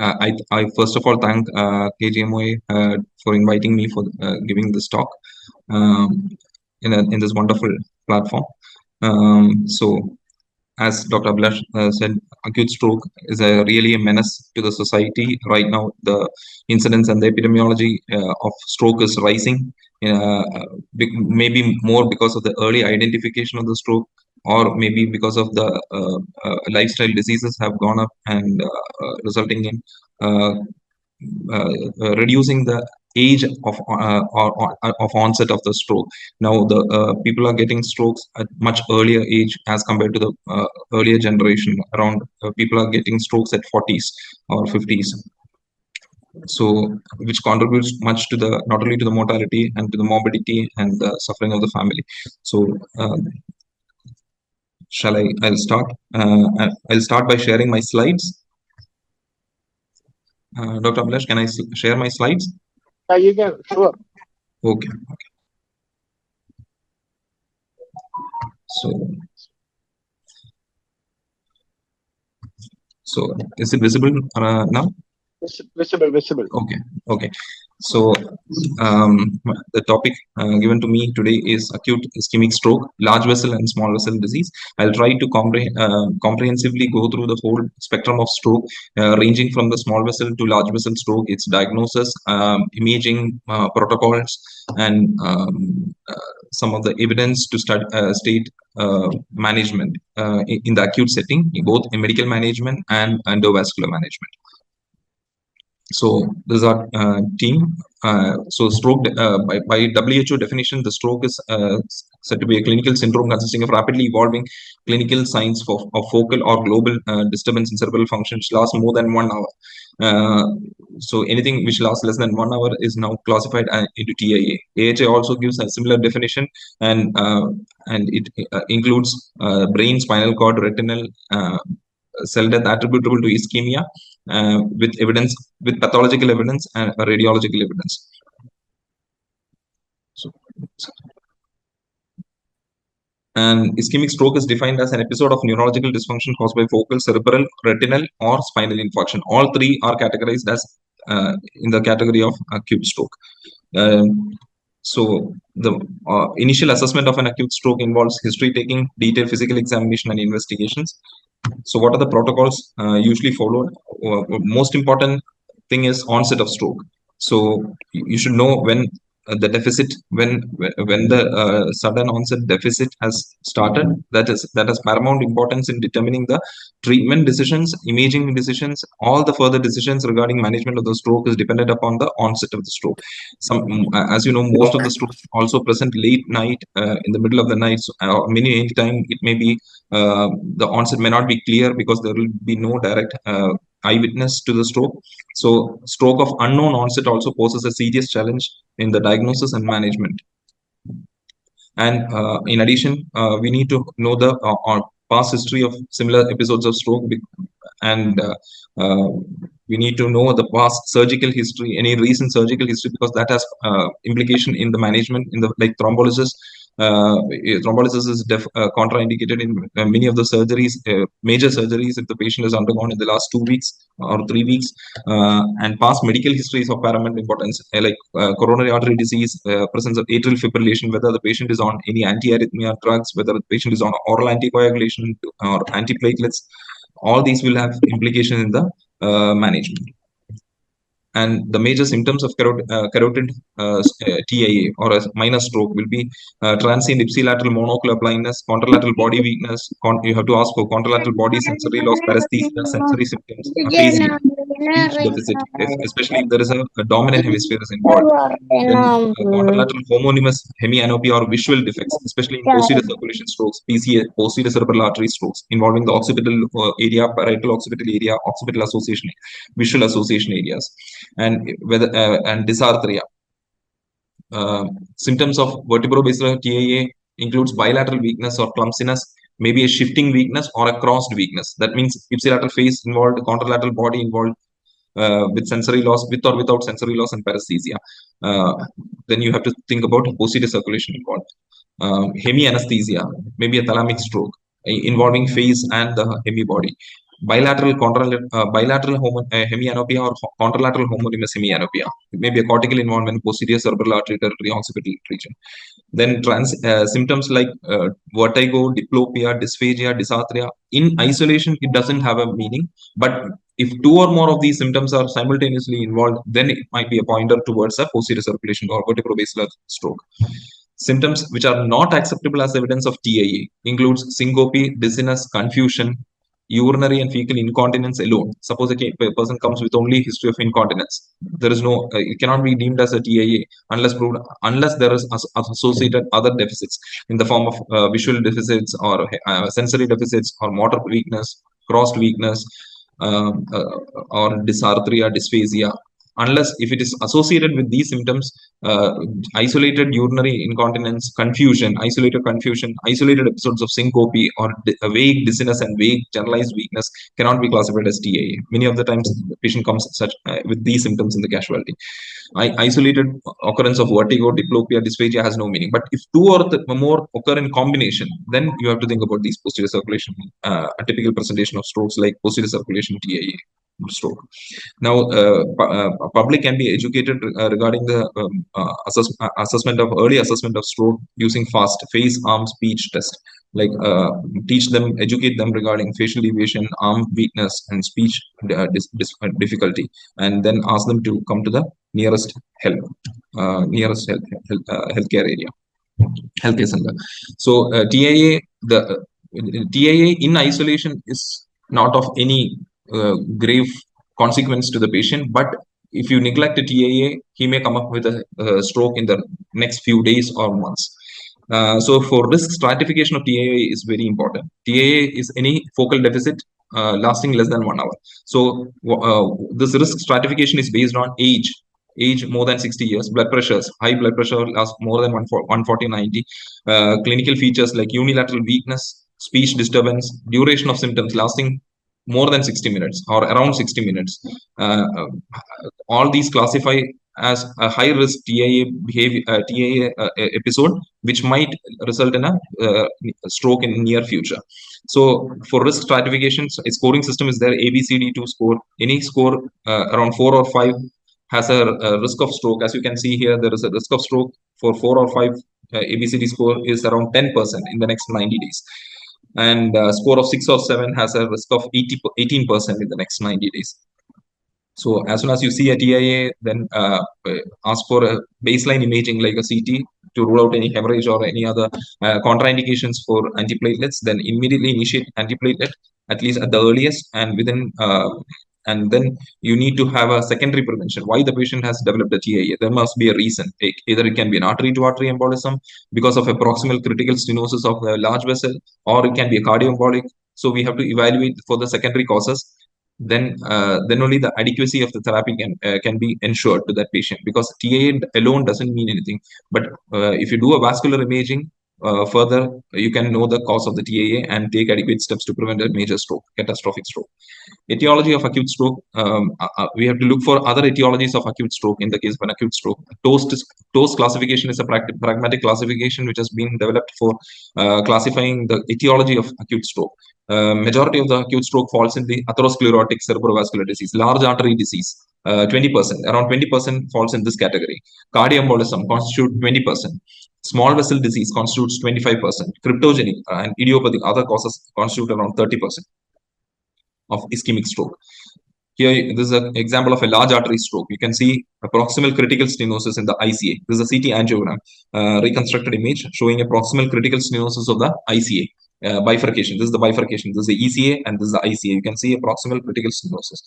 I first of all thank KGMOA for inviting me for giving this talk in this wonderful platform. So, as Dr. Abhilash said, acute stroke is really a menace to the society. Right now, the incidence and the epidemiology of stroke is rising, maybe more because of the early identification of the stroke, or maybe because of the lifestyle diseases have gone up and resulting in uh, reducing the age of onset of the stroke. Now the people are getting strokes at much earlier age as compared to the earlier generation. Around people are getting strokes at 40s or 50s. So which contributes much to the not only to the mortality and to the morbidity and the suffering of the family. So I'll start. I'll start by sharing my slides. Dr. Abhilash, can I share my slides? You can, sure. Okay. So is it visible now? Visible. Okay. So the topic given to me today is acute ischemic stroke, large vessel and small vessel disease. I'll try to comprehensively go through the whole spectrum of stroke, ranging from the small vessel to large vessel stroke, its diagnosis, imaging protocols, and some of the evidence to state management in the acute setting, both in medical management and endovascular management. So this is our team. So stroke, by WHO definition, the stroke is said to be a clinical syndrome consisting of rapidly evolving clinical signs of focal or global disturbance in cerebral function which lasts more than 1 hour. So anything which lasts less than 1 hour is now classified into TIA. AHA also gives a similar definition, and it includes brain, spinal cord, retinal cell death attributable to ischemia, with pathological evidence and radiological evidence. And ischemic stroke is defined as an episode of neurological dysfunction caused by focal, cerebral, retinal, or spinal infarction. All three are categorized as in the category of acute stroke. So the initial assessment of an acute stroke involves history taking, detailed physical examination, and investigations. So what are the protocols usually followed? Most important thing is onset of stroke. So you should know when the deficit, when the sudden onset deficit has started. That has paramount importance in determining the treatment decisions, imaging decisions. All the further decisions regarding management of the stroke is dependent upon the onset of the stroke. As you know, most of the strokes also present late night, in the middle of the night. So, any time it may be the onset may not be clear because there will be no direct eyewitness to the stroke. So stroke of unknown onset also poses a serious challenge in the diagnosis and management. And in addition, we need to know the past history of similar episodes of stroke, and we need to know the past surgical history, any recent surgical history, because that has implication in the management, in the like thrombolysis. Thrombolysis is contraindicated in many of the surgeries, major surgeries, if the patient has undergone in the last 2 weeks or 3 weeks. And past medical history is of paramount importance, like coronary artery disease, presence of atrial fibrillation, whether the patient is on any anti-arrhythmia drugs, whether the patient is on oral anticoagulation or antiplatelets. All these will have implication in the management. And the major symptoms of carotid TIA or a minor stroke will be transient ipsilateral monocular blindness, contralateral body weakness. You have to ask for contralateral body sensory loss, paresthesia, sensory symptoms, aphasia, speech deficit, especially if there is a dominant hemisphere is involved. Then contralateral homonymous hemianopia or visual defects, especially in posterior circulation strokes, PCA, posterior cerebral artery strokes, involving the occipital area, parietal occipital area, occipital association, visual association areas, and and dysarthria. Symptoms of vertebrobasilar TIA includes bilateral weakness or clumsiness, maybe a shifting weakness or a crossed weakness. That means ipsilateral face involved, contralateral body involved, with sensory loss, with or without sensory loss, and paresthesia. Then you have to think about posterior circulation involved. Hemianesthesia, maybe a thalamic stroke involving face and the hemi body. bilateral hemianopia or contralateral homonymous hemianopia. It may be a cortical involvement, posterior cerebral artery territory, occipital region. Then symptoms like vertigo, diplopia, dysphagia, dysarthria. In isolation, it doesn't have a meaning. But if two or more of these symptoms are simultaneously involved, then it might be a pointer towards a posterior circulation or vertebrobasilar stroke. Symptoms which are not acceptable as evidence of TIA includes syncope, dizziness, confusion, urinary and fecal incontinence alone. Suppose a person comes with only history of incontinence. There is no, it cannot be deemed as a TIA unless there is associated other deficits in the form of visual deficits or sensory deficits or motor weakness, crossed weakness, or dysarthria, dysphasia. Unless if it is associated with these symptoms, isolated urinary incontinence, isolated confusion, isolated episodes of syncope or vague dizziness and vague generalized weakness cannot be classified as TIA. Many of the times the patient comes with these symptoms in the casualty. Isolated occurrence of vertigo, diplopia, dysphagia has no meaning. But if two or more occur in combination, then you have to think about these posterior circulation, a typical presentation of strokes like posterior circulation TIA stroke. Now, public can be educated regarding the early assessment of stroke using FAST, face, arm, speech test. Like educate them regarding facial deviation, arm weakness, and speech difficulty, and then ask them to come to the nearest healthcare area, healthcare center. So TIA in isolation is not of any grave consequence to the patient, but if you neglect a TIA, he may come up with a stroke in the next few days or months. So for risk stratification of TIA is very important. TIA is any focal deficit lasting less than 1 hour. So this risk stratification is based on age more than 60 years, blood pressures, high blood pressure lasts more than 140/90, clinical features like unilateral weakness, speech disturbance, duration of symptoms lasting more than 60 minutes or around 60 minutes. All these classify as a high risk TIA episode, which might result in a stroke in near future. So for risk stratifications, a scoring system is there, ABCD2 score. Any score around 4 or 5 has a risk of stroke. As you can see here, there is a risk of stroke for 4 or 5. ABCD score is around 10% in the next 90 days. And score of 6 or 7 has a risk of 18% in the next 90 days. So as soon as you see a TIA, then ask for a baseline imaging like a CT to rule out any hemorrhage or any other contraindications for antiplatelets. Then immediately initiate antiplatelet, at least at the earliest, and within. And then you need to have a secondary prevention. Why the patient has developed a TIA? There must be a reason. Either it can be an artery-to-artery embolism because of a proximal critical stenosis of a large vessel, or it can be a cardioembolic. So we have to evaluate for the secondary causes. Then only the adequacy of the therapy can be ensured to that patient, because TIA alone doesn't mean anything. But if you do a vascular imaging, further you can know the cause of the TIA and take adequate steps to prevent a major stroke, catastrophic stroke. Etiology of acute stroke, we have to look for other etiologies of acute stroke in the case of an acute stroke. TOST classification is a pragmatic classification which has been developed for classifying the etiology of acute stroke. Majority of the acute stroke falls in the atherosclerotic cerebrovascular disease, large artery disease. 20%, around 20% falls in this category. Cardioembolism constitutes 20%. Small vessel disease constitutes 25%. Cryptogenic and idiopathic other causes constitute around 30% of ischemic stroke. Here, this is an example of a large artery stroke. You can see a proximal critical stenosis in the ICA. This is a CT angiogram, reconstructed image showing a proximal critical stenosis of the ICA. Bifurcation. This is the bifurcation. This is the ECA and this is the ICA. You can see a proximal critical stenosis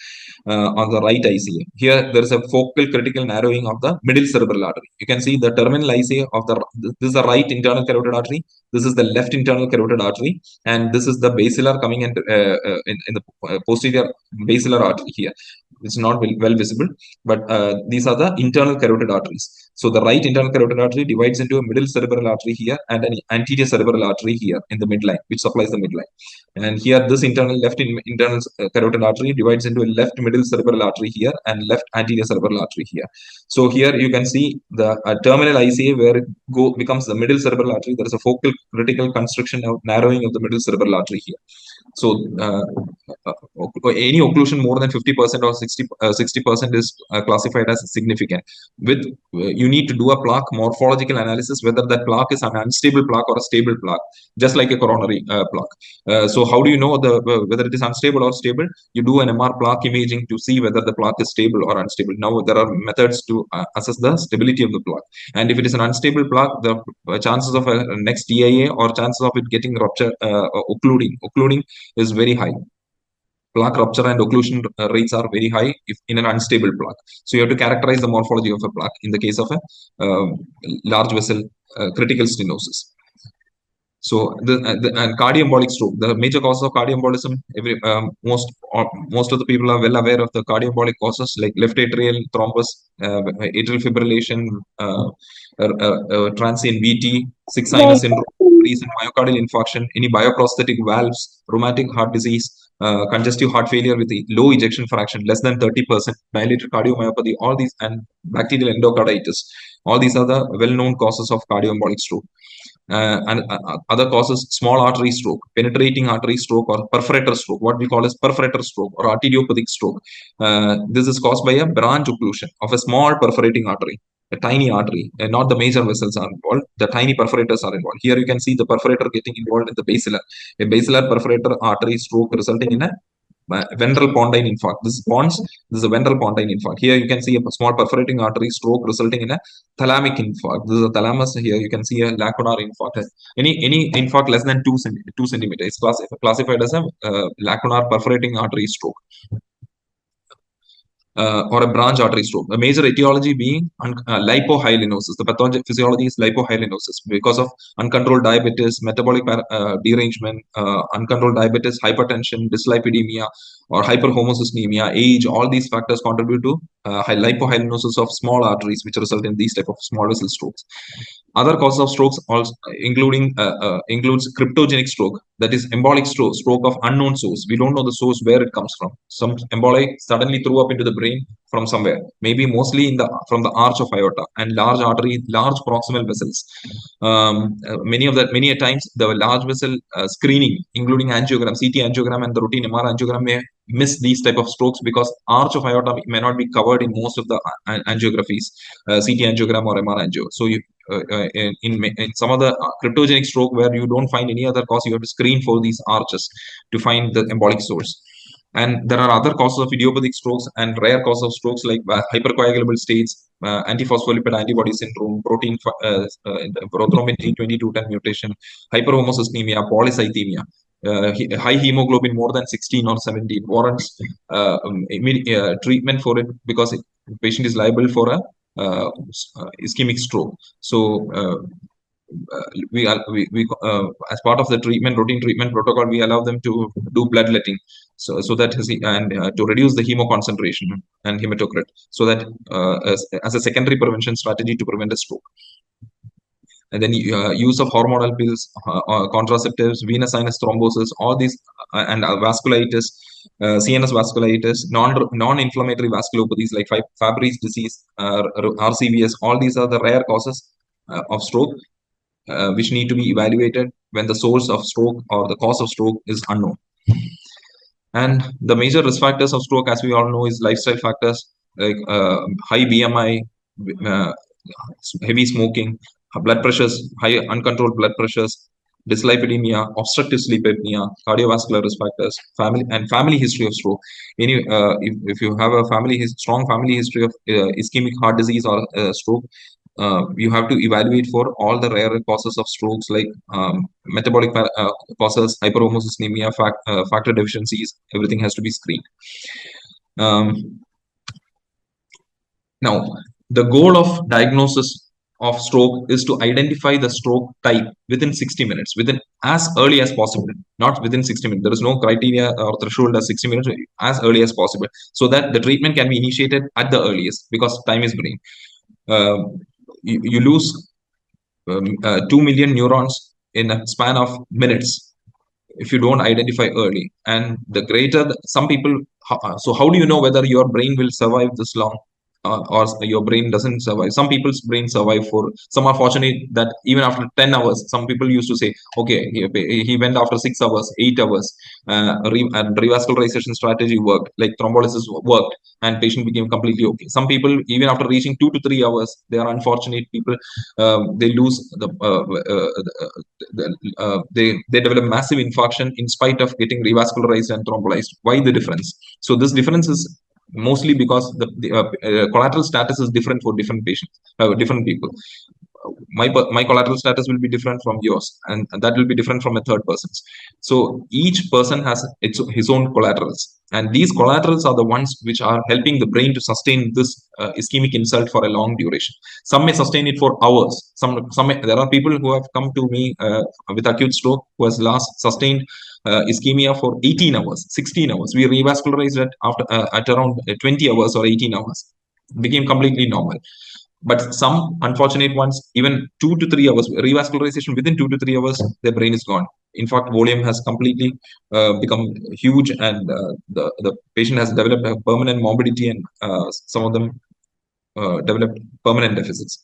on the right ICA. Here, there is a focal critical narrowing of the middle cerebral artery. You can see the terminal ICA of this is the right internal carotid artery. This is the left internal carotid artery, and this is the basilar coming in the posterior basilar artery here. It's not well visible, but these are the internal carotid arteries. So the right internal carotid artery divides into a middle cerebral artery here and an anterior cerebral artery here in the midline, which supplies the midline. And here, this internal internal carotid artery divides into a left middle cerebral artery here and left anterior cerebral artery here. So here you can see the terminal ICA where it becomes the middle cerebral artery. There is a focal critical constriction of narrowing of the middle cerebral artery here. So any occlusion more than 50% or 60% is classified as significant. With you need to do a plaque morphological analysis whether that plaque is an unstable plaque or a stable plaque, just like a coronary plaque. So how do you know whether it is unstable or stable? You do an MR plaque imaging to see whether the plaque is stable or unstable. Now there are methods to assess the stability of the plaque, and if it is an unstable plaque, the chances of a next TIA or chances of it getting rupture, occluding is very high. Plaque rupture and occlusion rates are very high if in an unstable plaque. So you have to characterize the morphology of a plaque in the case of a large vessel critical stenosis. So and cardioembolic stroke, the major causes of cardioembolism, most of the people are well aware of the cardioembolic causes like left atrial thrombus, atrial fibrillation, transient VT, six sinus syndrome, recent myocardial infarction, any bioprosthetic valves, rheumatic heart disease, congestive heart failure with a low ejection fraction, less than 30%, dilated cardiomyopathy, all these, and bacterial endocarditis. All these are the well-known causes of cardioembolic stroke. And other causes, small artery stroke, penetrating artery stroke, or perforator stroke, what we call as perforator stroke or arteriopathic stroke. This is caused by a branch occlusion of a small perforating artery, a tiny artery, and not the major vessels are involved. The tiny perforators are involved. Here you can see the perforator getting involved in the basilar. A basilar perforator artery stroke resulting in a ventral pontine infarct. This is pons. This is a ventral pontine infarct. Here you can see a small perforating artery stroke resulting in a thalamic infarct. This is a thalamus. Here you can see a lacunar infarct. Any infarct less than 2 centimeters is classified as a lacunar perforating artery stroke. Or a branch artery stroke. The major etiology being lipohyalinosis. The pathophysiology is lipohyalinosis because of uncontrolled diabetes, metabolic derangement, uncontrolled diabetes, hypertension, dyslipidemia, or hyperhomocysteemia, age. All these factors contribute to lipohyalinosis of small arteries, which result in these type of small vessel strokes. Other causes of strokes also includes cryptogenic stroke, that is embolic stroke of unknown source. We don't know the source where it comes from. Some emboli suddenly threw up into the brain from somewhere, maybe mostly from the arch of aorta and large artery, large proximal vessels. Many a times the large vessel screening, including angiogram, CT angiogram, and the routine MR angiogram may miss these type of strokes because arch of aorta may not be covered in most of the angiographies, CT angiogram or MR angio. So in some of the cryptogenic stroke where you don't find any other cause, you have to screen for these arches to find the embolic source. And there are other causes of idiopathic strokes and rare causes of strokes like hypercoagulable states, antiphospholipid antibody syndrome, prothrombin T2210 mutation, hyperhomocysteemia, polycythemia. High hemoglobin more than 16 or 17 warrants treatment for it because the patient is liable for a ischemic stroke. So we as part of the routine treatment protocol, we allow them to do bloodletting, so that to reduce the hemo concentration and hematocrit, so that as a secondary prevention strategy to prevent a stroke. And then use of hormonal pills, contraceptives, venous sinus thrombosis, all these, and vasculitis, CNS vasculitis, non-inflammatory vasculopathies like Fabry's disease, RCVS. All these are the rare causes of stroke, which need to be evaluated when the source of stroke or the cause of stroke is unknown. And the major risk factors of stroke, as we all know, is lifestyle factors like high BMI, heavy smoking, blood pressures, high uncontrolled blood pressures, dyslipidemia, obstructive sleep apnea, cardiovascular risk factors, family history of stroke. If you have a strong family history of ischemic heart disease or stroke, you have to evaluate for all the rare causes of strokes like metabolic causes, hyperhomocysteemia, factor deficiencies. Everything has to be screened. Now, the goal of diagnosis of stroke is to identify the stroke type within 60 minutes, within as early as possible, not within 60 minutes. There is no criteria or threshold as 60 minutes, as early as possible, so that the treatment can be initiated at the earliest because time is brain. You lose 2 million neurons in a span of minutes if you don't identify early. And the greater some people, so how do you know whether your brain will survive this long? or your brain doesn't survive. Some people's brain survive for, some are fortunate that even after 10 hours, some people used to say, okay, he went after 6 hours, 8 hours, and revascularization strategy worked, like thrombolysis worked, and patient became completely okay. Some people, even after reaching 2 to 3 hours, they are unfortunate people. They lose they develop massive infarction in spite of getting revascularized and thrombolized. Why the difference? So this difference is mostly because the collateral status is different for different patients, different people. My collateral status will be different from yours, and that will be different from a third person's. So each person has his own collaterals, and these collaterals are the ones which are helping the brain to sustain this ischemic insult for a long duration. Some may sustain it for hours. There are people who have come to me with acute stroke who has last sustained ischemia for 18 hours, 16 hours. We revascularized it after at around 20 hours or 18 hours, became completely normal. But some unfortunate ones, even 2 to 3 hours revascularization, within 2 to 3 hours their brain is gone. In fact, volume has completely become huge, and the patient has developed a permanent morbidity, and some of them developed permanent deficits.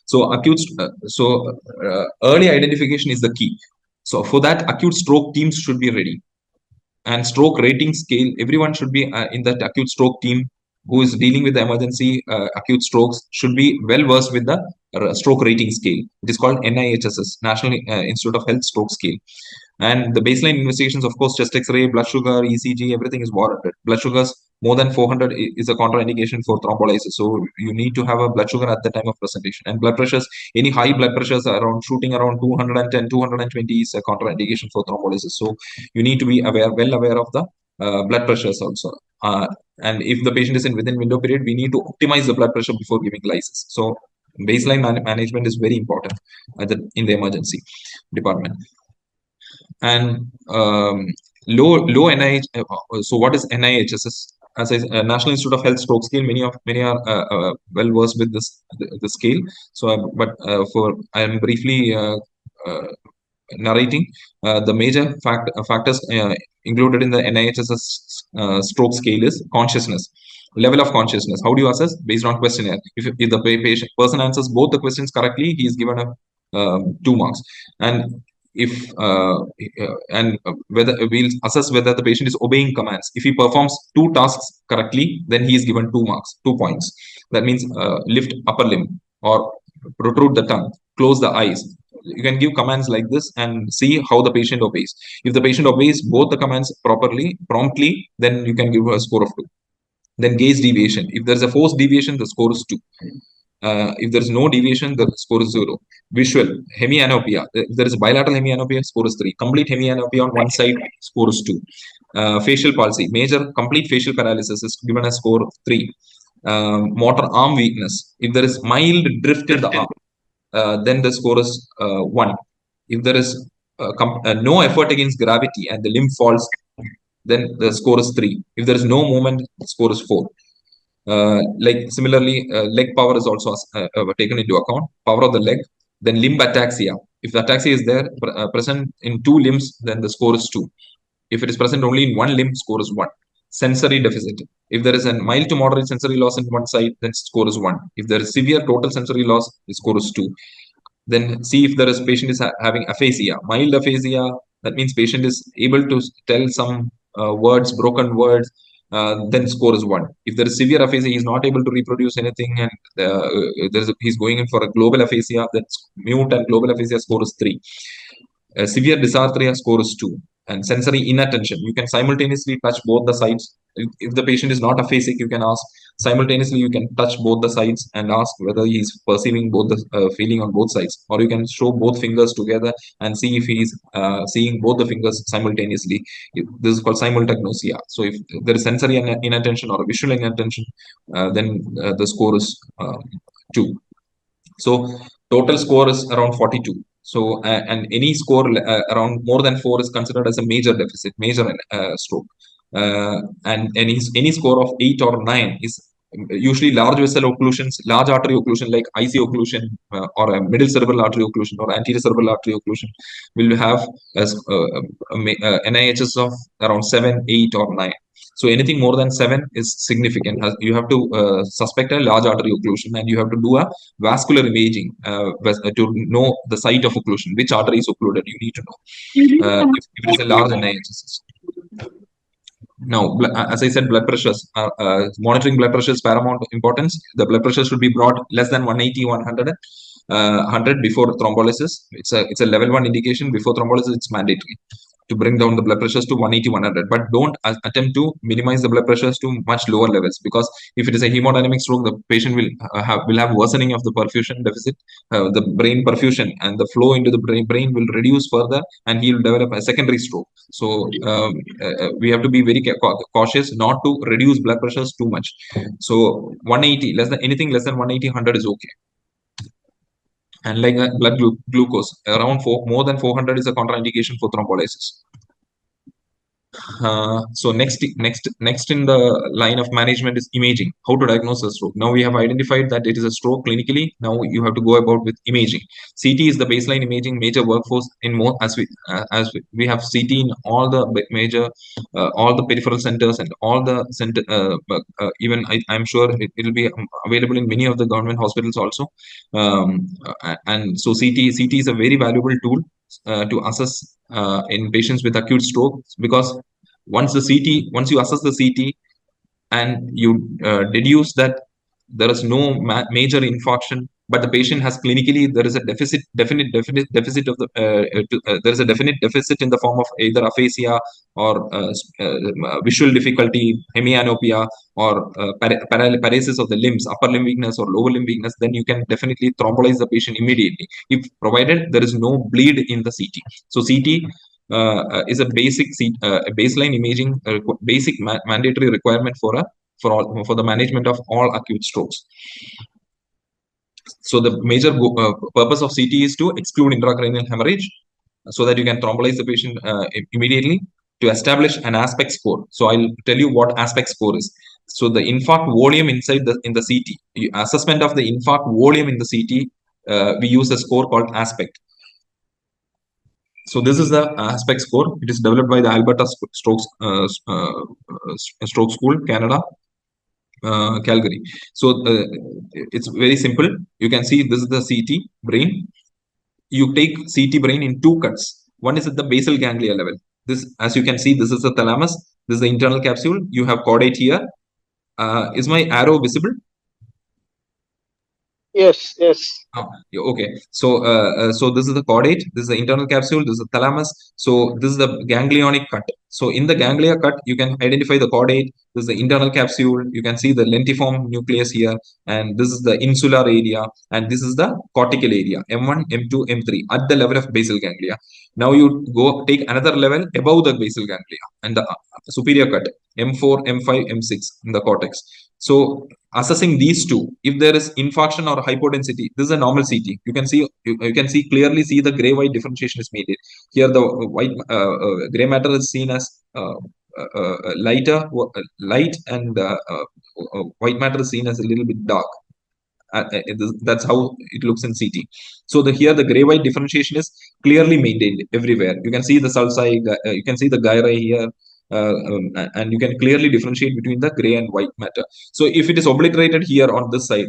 So early identification is the key. So for that, acute stroke teams should be ready, and stroke rating scale, everyone should be in that acute stroke team who is dealing with the emergency acute strokes should be well versed with the stroke rating scale. It is called NIHSS, National Institute of Health Stroke Scale. And the baseline investigations, of course, chest X-ray, blood sugar, ECG, everything is warranted. Blood sugars more than 400 is a contraindication for thrombolysis. So you need to have a blood sugar at the time of presentation. And blood pressures, any high blood pressures around shooting around 210, 220 is a contraindication for thrombolysis. So you need to be well aware of the blood pressures also. And if the patient is in within window period, we need to optimize the blood pressure before giving lysis. So baseline management is very important in the emergency department. And low NIH. So what is NIHSS? As a National Institute of Health Stroke Scale, many are well versed with the scale. So, for I am briefly narrating the major factors included in the NIHSS stroke scale is consciousness, level of consciousness. How do you assess? Based on questionnaire. If the person answers both the questions correctly, he is given a 2 marks. And if whether we'll assess whether the patient is obeying commands. If he performs 2 tasks correctly, then he is given 2 marks, 2 points. That means lift upper limb, or protrude the tongue, close the eyes. You can give commands like this and see how the patient obeys. If the patient obeys both the commands promptly, then you can give a score of 2. Then gaze deviation. If there's a forced deviation, the score is 2. If there is no deviation, the score is 0. Visual, hemianopia. If there is bilateral hemianopia, score is 3. Complete hemianopia on one side, score is 2. Facial palsy, major complete facial paralysis is given a score of 3. Motor arm weakness. If there is mild drift in the arm, then the score is 1. If there is no effort against gravity and the limb falls, then the score is 3. If there is no movement, the score is 4. Like similarly, leg power is also taken into account, power of the leg. Then limb ataxia. If the ataxia is there present in 2 limbs, then the score is 2. If it is present only in 1 limb, score is 1. Sensory deficit. If there is a mild to moderate sensory loss in one side, then score is 1. If there is severe total sensory loss, the score is 2. Then see if there is patient is having aphasia. Mild aphasia, that means patient is able to tell some words, broken words, then score is 1. If there is severe aphasia, he is not able to reproduce anything, and he's going in for a global aphasia, that's mute and global aphasia, score is 3. Severe dysarthria, score is 2. And sensory inattention, you can simultaneously touch both the sides. If the patient is not aphasic, you can ask simultaneously, you can touch both the sides and ask whether he is perceiving both the feeling on both sides, or you can show both fingers together and see if he is seeing both the fingers simultaneously. This is called simultagnosia. So if there is sensory inattention or visual inattention, then the score is 2. So total score is around 42. So and any score around more than 4 is considered as a major deficit, major stroke. And any score of 8 or 9 is usually large vessel occlusions, large artery occlusion like IC occlusion, or a middle cerebral artery occlusion or anterior cerebral artery occlusion will have as NIHs of around 7, 8 or 9. So anything more than 7 is significant. You have to suspect a large artery occlusion, and you have to do a vascular imaging to know the site of occlusion, which artery is occluded. You need to know if it is a large NIHSS. Now, as I said, blood pressures, monitoring blood pressure is paramount importance. The blood pressure should be brought less than 180, 100, 100 before thrombolysis. It's a level 1 indication. Before thrombolysis, it's mandatory to bring down the blood pressures to 180, 100. But don't attempt to minimize the blood pressures to much lower levels, because if it is a hemodynamic stroke, the patient will have worsening of the perfusion deficit, the brain perfusion, and the flow into the brain will reduce further, and he will develop a secondary stroke. So we have to be very cautious not to reduce blood pressures too much. So 180, anything less than 180, 100 is okay. And like blood glucose, around more than 400 is a contraindication for thrombolysis. So next in the line of management is imaging. How to diagnose a stroke? Now we have identified that it is a stroke clinically. Now you have to go about with imaging. CT is the baseline imaging major workforce in more, as we have CT in all the major all the peripheral centers and all the center. Even I'm sure it will be available in many of the government hospitals also. And so CT is a very valuable tool to assess in patients with acute stroke, because once you assess the CT and you deduce that there is no major infarction, but the patient has clinically, there is a definite deficit of the there is a definite deficit in the form of either aphasia or visual difficulty, hemianopia, or paralysis of the limbs, upper limb weakness or lower limb weakness, then you can definitely thrombolyze the patient immediately, if provided there is no bleed in the CT. So CT is a baseline imaging, basic mandatory requirement for the management of all acute strokes. So the major purpose of CT is to exclude intracranial hemorrhage, so that you can thrombolyze the patient immediately, to establish an aspect score. So I'll tell you what aspect score is. So the infarct volume in the CT, assessment of the infarct volume in the CT, we use a score called aspect. So this is the aspect score. It is developed by the Alberta Stroke School, Canada, Calgary. So it's very simple. You can see this is the CT brain. You take CT brain in two cuts. One is at the basal ganglia level. This, as you can see, this is the thalamus. This is the internal capsule. You have caudate here. Is my arrow visible? Yes, yes. Oh, okay. So so this is the caudate. This is the internal capsule. This is the thalamus. So this is the ganglionic cut. So in the ganglia cut, you can identify the caudate. This is the internal capsule. You can see the lentiform nucleus here, and this is the insular area, and this is the cortical area, M1, M2, M3, at the level of basal ganglia. Now you go take another level above the basal ganglia and the superior cut, M4, M5, M6 in the cortex. So assessing these two, if there is infarction or hypodensity, this is a normal CT. You can see clearly see the gray white differentiation is made here. The white gray matter is seen as light, and white matter is seen as a little bit dark. That's how it looks in CT. So here the gray white differentiation is clearly maintained everywhere. You can see the sulci, you can see the gyri here. And you can clearly differentiate between the gray and white matter. So if it is obliterated here on this side,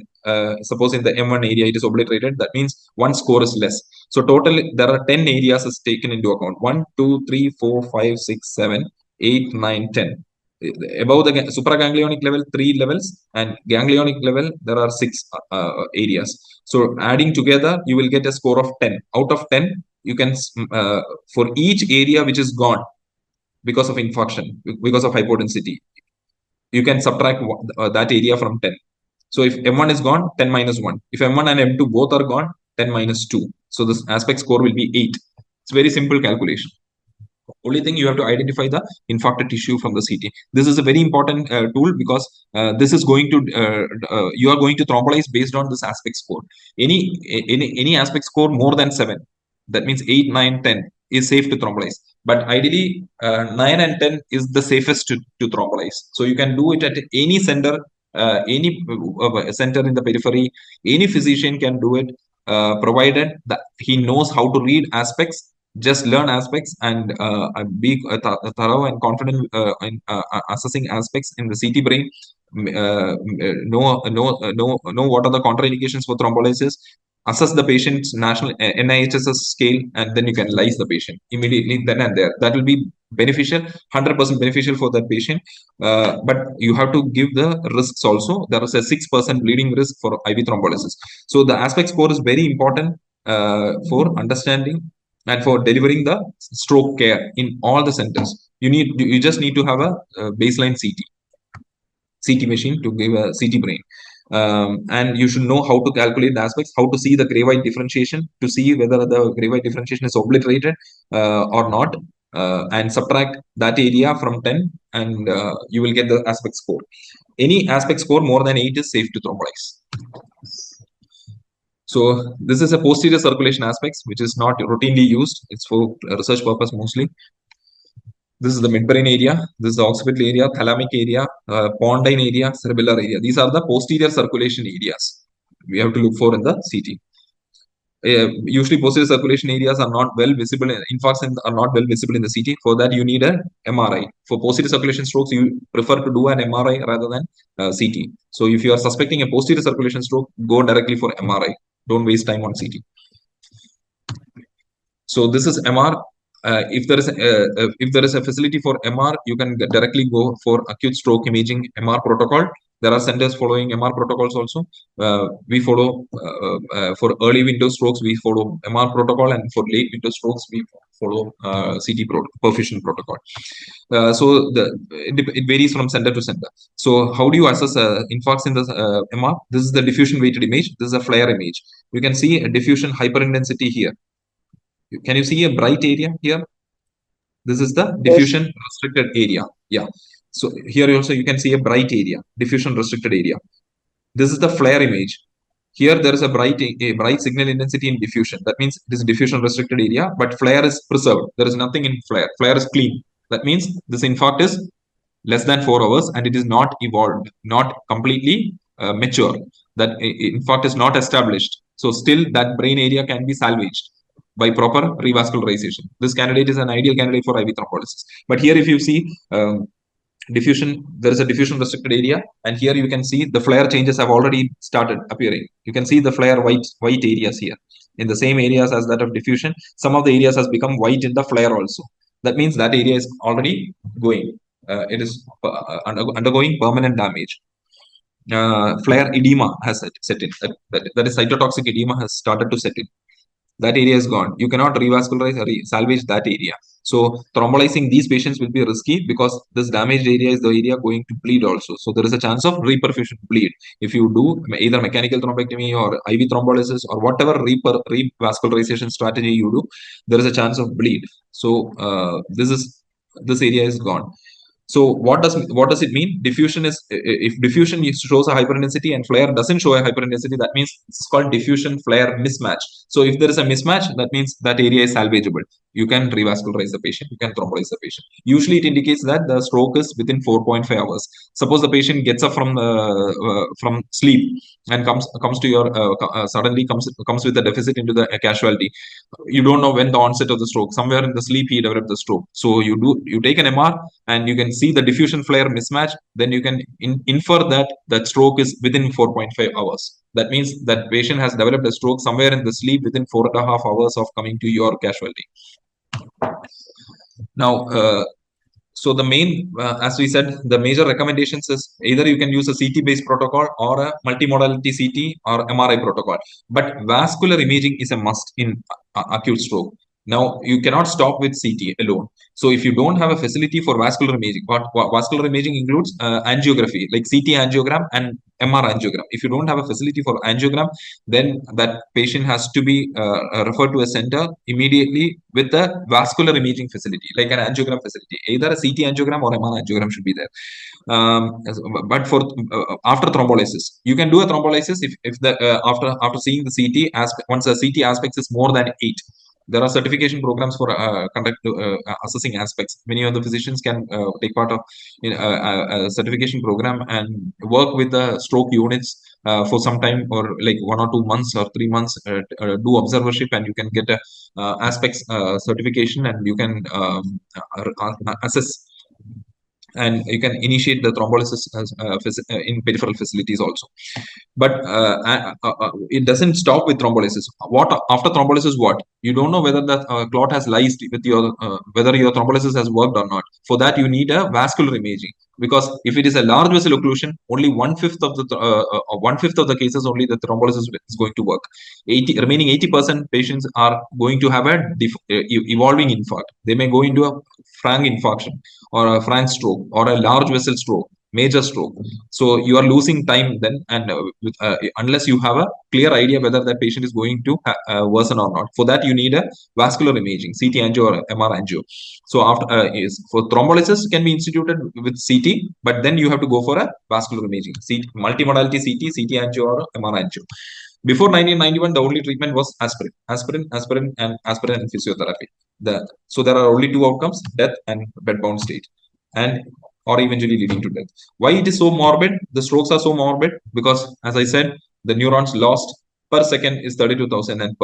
suppose in the M1 area it is obliterated, that means one score is less. So total there are 10 areas is taken into account. 1, 2, 3, 4, 5, 6, 7, 8, 9, 10. Above the supraganglionic level, 3 levels, and ganglionic level there are 6 areas. So adding together you will get a score of 10. Out of 10, you can for each area which is gone because of infarction, because of hypodensity, you can subtract that area from 10. So if M1 is gone, 10 minus 1. If M1 and M2 both are gone, 10 minus 2. So this aspect score will be 8. It's very simple calculation. Only thing, you have to identify the infarcted tissue from the CT. This is a very important tool, because this is going to you are going to thrombolyze based on this aspect score. Any aspect score more than 7, that means 8, 9, 10 is safe to thrombolyze. But ideally, 9 and 10 is the safest to thrombolyze. So you can do it at any center, any center in the periphery. Any physician can do it, provided that he knows how to read aspects Just learn aspects and be thorough and confident in assessing aspects in the CT brain. Know what are the contraindications for thrombolysis. Assess the patient's national NIHSS scale, and then you can lyse the patient immediately then and there. That will be beneficial, 100% beneficial for that patient. But you have to give the risks also. There is a 6% bleeding risk for IV thrombolysis. So the aspect score is very important for understanding and for delivering the stroke care in all the centers. You just need to have a baseline CT machine to give a CT brain. And you should know how to calculate the aspects, how to see the gray-white differentiation, to see whether the gray-white differentiation is obliterated or not, and subtract that area from 10, and you will get the aspect score. Any aspect score more than 8 is safe to thrombolize. So this is a posterior circulation aspects, which is not routinely used. It's for research purpose mostly. This is the midbrain area. This is the occipital area, thalamic area, pondine area, cerebellar area. These are the posterior circulation areas we have to look for in the CT. Usually posterior circulation areas are not well visible, infarcts are not well visible in the CT. For that, you need an MRI. For posterior circulation strokes, you prefer to do an MRI rather than CT. So if you are suspecting a posterior circulation stroke, go directly for MRI. Don't waste time on CT. So this is MR. If there is a facility for MR, you can directly go for acute stroke imaging MR protocol. There are centers following MR protocols also. We follow for early window strokes, we follow MR protocol, and for late window strokes, we follow CT perfusion protocol. So it varies from center to center. So how do you assess infarcts in the MR? This is the diffusion weighted image. This is a flare image. You can see a diffusion hyperintensity here. Can you see a bright area here? This is the diffusion restricted area. Yeah. So here also you can see a bright area, diffusion restricted area. This is the flare image. Here there is a bright signal intensity in diffusion. That means it is diffusion restricted area, but flare is preserved. There is nothing in flare. Flare is clean. That means this infarct is less than 4 hours and it is not evolved, not completely mature. That infarct is not established. So still that brain area can be salvaged by proper revascularization. This candidate is an ideal candidate for IV thrombolysis. But here if you see diffusion, there is a diffusion restricted area, and here you can see the flare changes have already started appearing. You can see the flare white areas here in the same areas as that of diffusion. Some of the areas has become white in the flare also. That means that area is already going. It is undergoing permanent damage. Flare edema has set in. That is cytotoxic edema has started to set in. That area is gone. You cannot revascularize or salvage that area. So thrombolizing these patients will be risky because this damaged area is the area going to bleed also. So there is a chance of reperfusion bleed. If you do either mechanical thrombectomy or IV thrombolysis or whatever revascularization strategy you do, there is a chance of bleed. So this area is gone. So what does it mean? Diffusion is, if diffusion shows a hyperintensity and flare doesn't show a hyperintensity, that means it's called diffusion flare mismatch. So if there is a mismatch, that means that area is salvageable. You can revascularize the patient, you can thrombolyze the patient. Usually it indicates that the stroke is within 4.5 hours. Suppose the patient gets up from sleep and comes to your suddenly comes with a deficit into the casualty. You don't know when the onset of the stroke. Somewhere in the sleep he developed the stroke. So you take an MR and you can see the diffusion flare mismatch. Then you can infer that stroke is within 4.5 hours. That means that patient has developed a stroke somewhere in the sleep within 4.5 hours of coming to your casualty. Now, so the main, as we said, the major recommendations is either you can use a CT-based protocol or a multimodality CT or MRI protocol. But vascular imaging is a must in acute stroke. Now, you cannot stop with CT alone. So if you don't have a facility for vascular imaging, what vascular imaging includes angiography, like CT angiogram and MR angiogram. If you don't have a facility for angiogram, then that patient has to be referred to a center immediately with a vascular imaging facility, like an angiogram facility. Either a CT angiogram or MR angiogram should be there. But for after thrombolysis, you can do a thrombolysis if the after seeing the CT once the CT aspects is more than 8. There are certification programs for assessing aspects. Many of the physicians can take part of a certification program and work with the stroke units for some time, or like 1 or 2 months or 3 months, do observership, and you can get a aspects certification, and you can assess, and you can initiate the thrombolysis in peripheral facilities also. But it doesn't stop with thrombolysis. What after thrombolysis? What you don't know whether the clot has lysed with your whether your thrombolysis has worked or not. For that, you need a vascular imaging, because if it is a large vessel occlusion, only 1/5 of the 1/5 of the cases only the thrombolysis is going to work. Remaining 80% patients are going to have a evolving infarct. They may go into a frank infarction or a frank stroke or a large vessel stroke, major stroke. So you are losing time then, and unless you have a clear idea whether that patient is going to worsen or not. For that, you need a vascular imaging, CT angio or MR angio. So after for thrombolysis can be instituted with CT, but then you have to go for a vascular imaging, multimodality CT, CT angio or MR angio. Before 1991, the only treatment was aspirin, and physiotherapy. So there are only two outcomes: death and bedbound state, and or eventually leading to death. Why it is so morbid? The strokes are so morbid because, as I said, the neurons lost per second is 32,000, and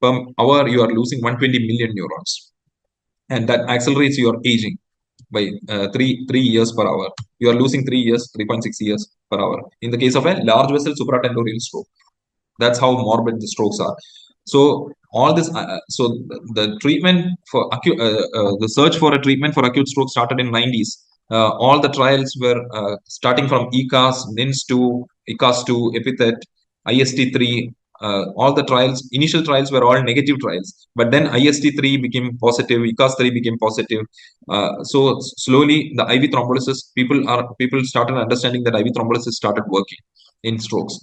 per hour you are losing 120 million neurons, and that accelerates your aging by 3 years per hour. You are losing 3 years, 3.6 years per hour in the case of a large vessel supratentorial stroke. That's how morbid the strokes are. So all this, so the treatment for acute, the search for a treatment for acute stroke started in 90s. All the trials were starting from ECAS, NINS2, ECAS2, Epithet, IST3. All the trials, initial trials were all negative trials, but then IST3 became positive, ECAS3 became positive. So slowly the IV thrombolysis, people started understanding that IV thrombolysis started working in strokes.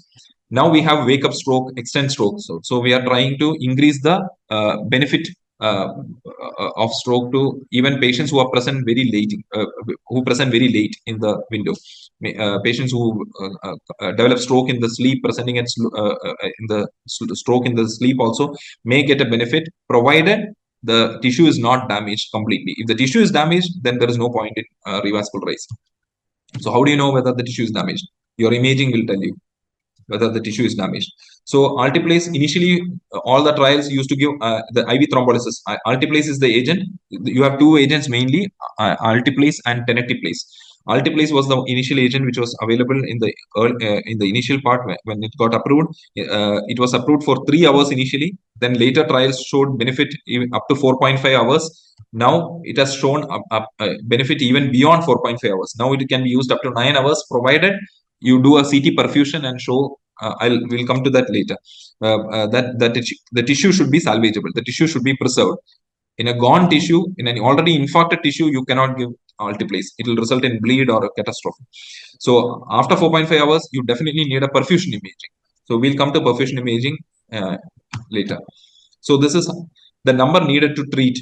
Now we have wake up stroke, extend stroke. So we are trying to increase the benefit of stroke to even patients who are present very late, in the window. Patients who develop stroke in the sleep, presenting in the stroke in the sleep also may get a benefit, provided the tissue is not damaged completely. If the tissue is damaged, then there is no point in revascularizing. So how do you know whether the tissue is damaged? Your imaging will tell you whether the tissue is damaged. So Altiplase, initially, all the trials used to give the IV thrombolysis. Altiplase is the agent. You have two agents mainly, Altiplase and Tenecteplase. Altiplase was the initial agent which was available in the initial part when it got approved. It was approved for 3 hours initially. Then later trials showed benefit even up to 4.5 hours. Now it has shown a benefit even beyond 4.5 hours. Now it can be used up to 9 hours, provided you do a CT perfusion and show. We'll come to that later. The tissue should be salvageable. The tissue should be preserved. In a gone tissue, in an already infarcted tissue, you cannot give Altiplase. It will result in bleed or a catastrophe. So after 4.5 hours, you definitely need a perfusion imaging. So we'll come to perfusion imaging later. So this is the number needed to treat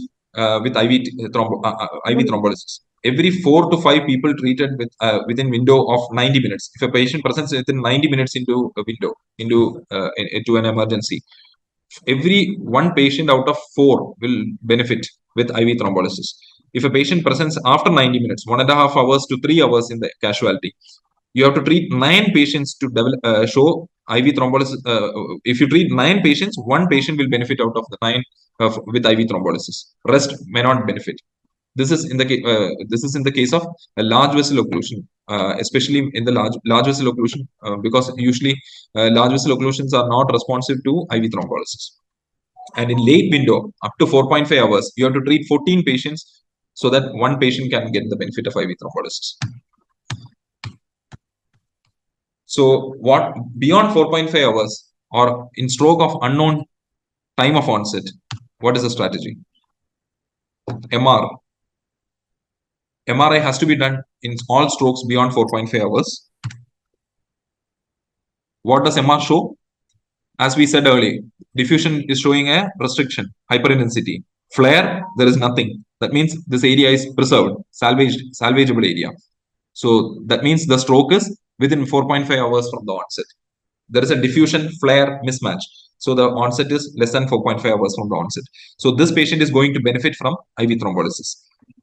with IV thrombolysis. Every 4 to 5 people treated with within window of 90 minutes. If a patient presents within 90 minutes into a window, into an emergency, every 1 patient out of 4 will benefit with IV thrombolysis. If a patient presents after 90 minutes, 1.5 hours to 3 hours in the casualty, you have to treat 9 patients to show IV thrombolysis. If you treat 9 patients, 1 patient will benefit out of the 9 with IV thrombolysis. Rest may not benefit. This is in the case of a large vessel occlusion, especially in the large vessel occlusion, because usually large vessel occlusions are not responsive to IV thrombolysis. And in late window, up to 4.5 hours, you have to treat 14 patients so that 1 patient can get the benefit of IV thrombolysis. So what beyond 4.5 hours or in stroke of unknown time of onset, what is the strategy? MRI has to be done in all strokes beyond 4.5 hours. What does MR show? As we said earlier, diffusion is showing a restriction, hyperintensity. Flare, there is nothing. That means this area is preserved, salvageable area. So that means the stroke is within 4.5 hours from the onset. There is a diffusion flare mismatch. So the onset is less than 4.5 hours from the onset. So this patient is going to benefit from IV thrombolysis.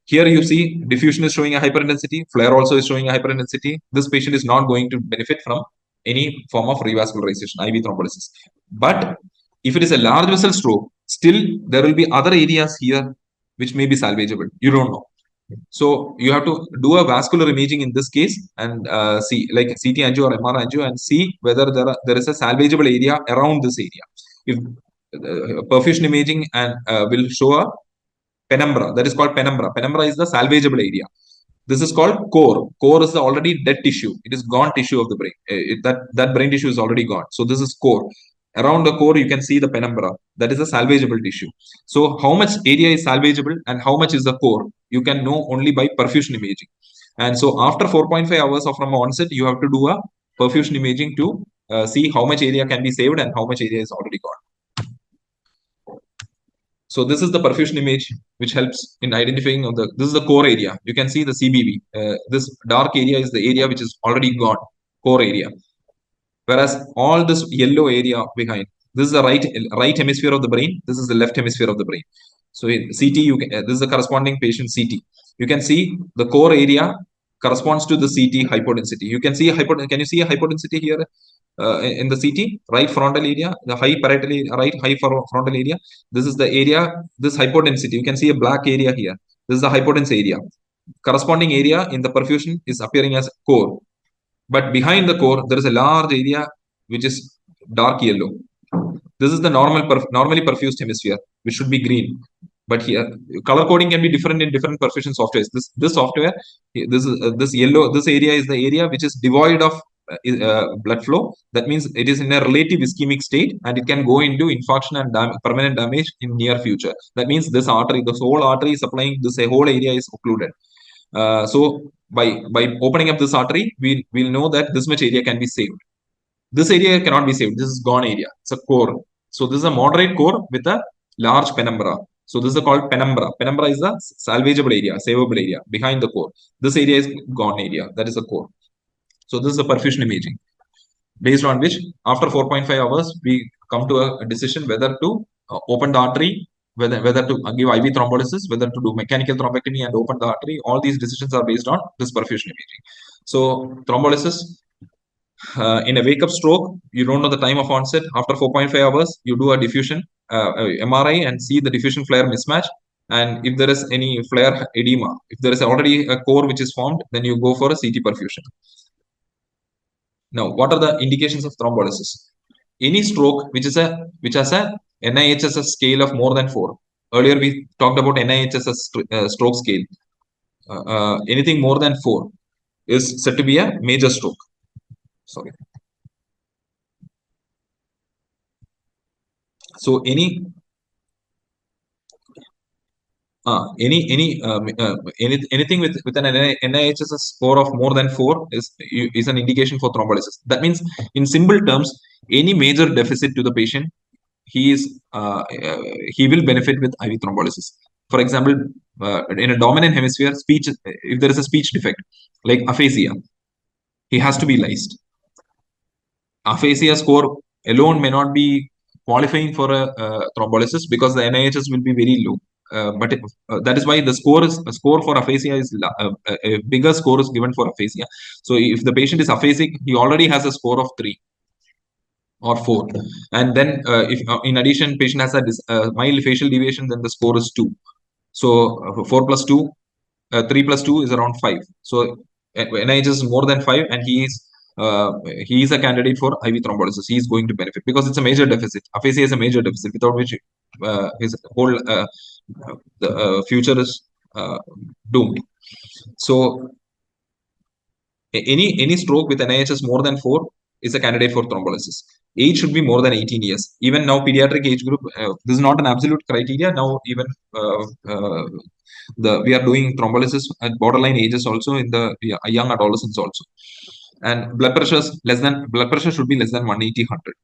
Here you see diffusion is showing a hyperintensity, flare also is showing a hyperintensity. This patient is not going to benefit from any form of revascularization, IV thrombolysis. But if it is a large vessel stroke, still there will be other areas here which may be salvageable. You don't know. So you have to do a vascular imaging in this case and see like CT angio or MR angio and see whether there is a salvageable area around this area. If perfusion imaging and will show a penumbra, that is called penumbra. Penumbra is the salvageable area. This is called core. Core is the already dead tissue. It is gone tissue of the brain. That brain tissue is already gone. So this is core. Around the core, you can see the penumbra. That is a salvageable tissue. So how much area is salvageable and how much is the core, you can know only by perfusion imaging. And so after 4.5 hours of from onset, you have to do a perfusion imaging to see how much area can be saved and how much area is already gone. So this is the perfusion image, which helps in identifying of this is the core area. You can see the CBV. This dark area is the area which is already gone, core area. Whereas all this yellow area behind, this is the right hemisphere of the brain. This is the left hemisphere of the brain. So in CT, this is the corresponding patient CT. You can see the core area corresponds to the CT hypodensity. You can see can you see a hypodensity here? In the CT, right frontal area, the high parietal area, right high frontal area. This is the area, this hypodensity. You can see a black area here. This is the hypodense area. Corresponding area in the perfusion is appearing as core. But behind the core, there is a large area which is dark yellow. This is the normally perfused hemisphere, which should be green. But here, color coding can be different in different perfusion softwares. This software, this yellow, this area is the area which is devoid of blood flow. That means it is in a relative ischemic state and it can go into infarction and permanent damage in near future. That means this artery, this whole artery supplying this whole area is occluded. So by opening up this artery, we'll know that this much area can be saved. This area cannot be saved. This is gone area. It's a core. So this is a moderate core with a large penumbra. So this is called penumbra. Penumbra is the salvageable area, savable area behind the core. This area is gone area. That is a core. So this is a perfusion imaging, based on which after 4.5 hours, we come to a decision whether to open the artery, whether to give IV thrombolysis, whether to do mechanical thrombectomy and open the artery. All these decisions are based on this perfusion imaging. So thrombolysis, in a wake-up stroke, you don't know the time of onset. After 4.5 hours, you do a diffusion MRI and see the diffusion flare mismatch. And if there is any flare edema, if there is already a core which is formed, then you go for a CT perfusion. Now, what are the indications of thrombolysis? Any stroke which has a NIHSS scale of more than 4. Earlier we talked about NIHSS stroke scale. Anything more than 4 is said to be a major stroke. Sorry. So anything with an NIHSS score of more than 4 is an indication for thrombolysis. That means, in simple terms, any major deficit to the patient, he will benefit with IV thrombolysis. For example, in a dominant hemisphere, speech, if there is a speech defect like aphasia, he has to be lysed. Aphasia score alone may not be qualifying for a thrombolysis because the NIHS will be very low. But that is why the score for aphasia is a bigger score is given for aphasia. So if the patient is aphasic, he already has a score of 3 or 4, and then if in addition patient has a mild facial deviation, then the score is 2. So 4 plus 2, 3 plus 2 is around 5. So NIHS is more than 5, and he is a candidate for IV thrombolysis. He is going to benefit because it's a major deficit. Aphasia is a major deficit without which his whole future is doomed. So any stroke with NIHS more than 4 is a candidate for thrombolysis. Age should be more than 18 years. Even now, pediatric age group, this is not an absolute criteria. Now, even we are doing thrombolysis at borderline ages also in the young adolescents also. And blood pressure should be less than 180/100.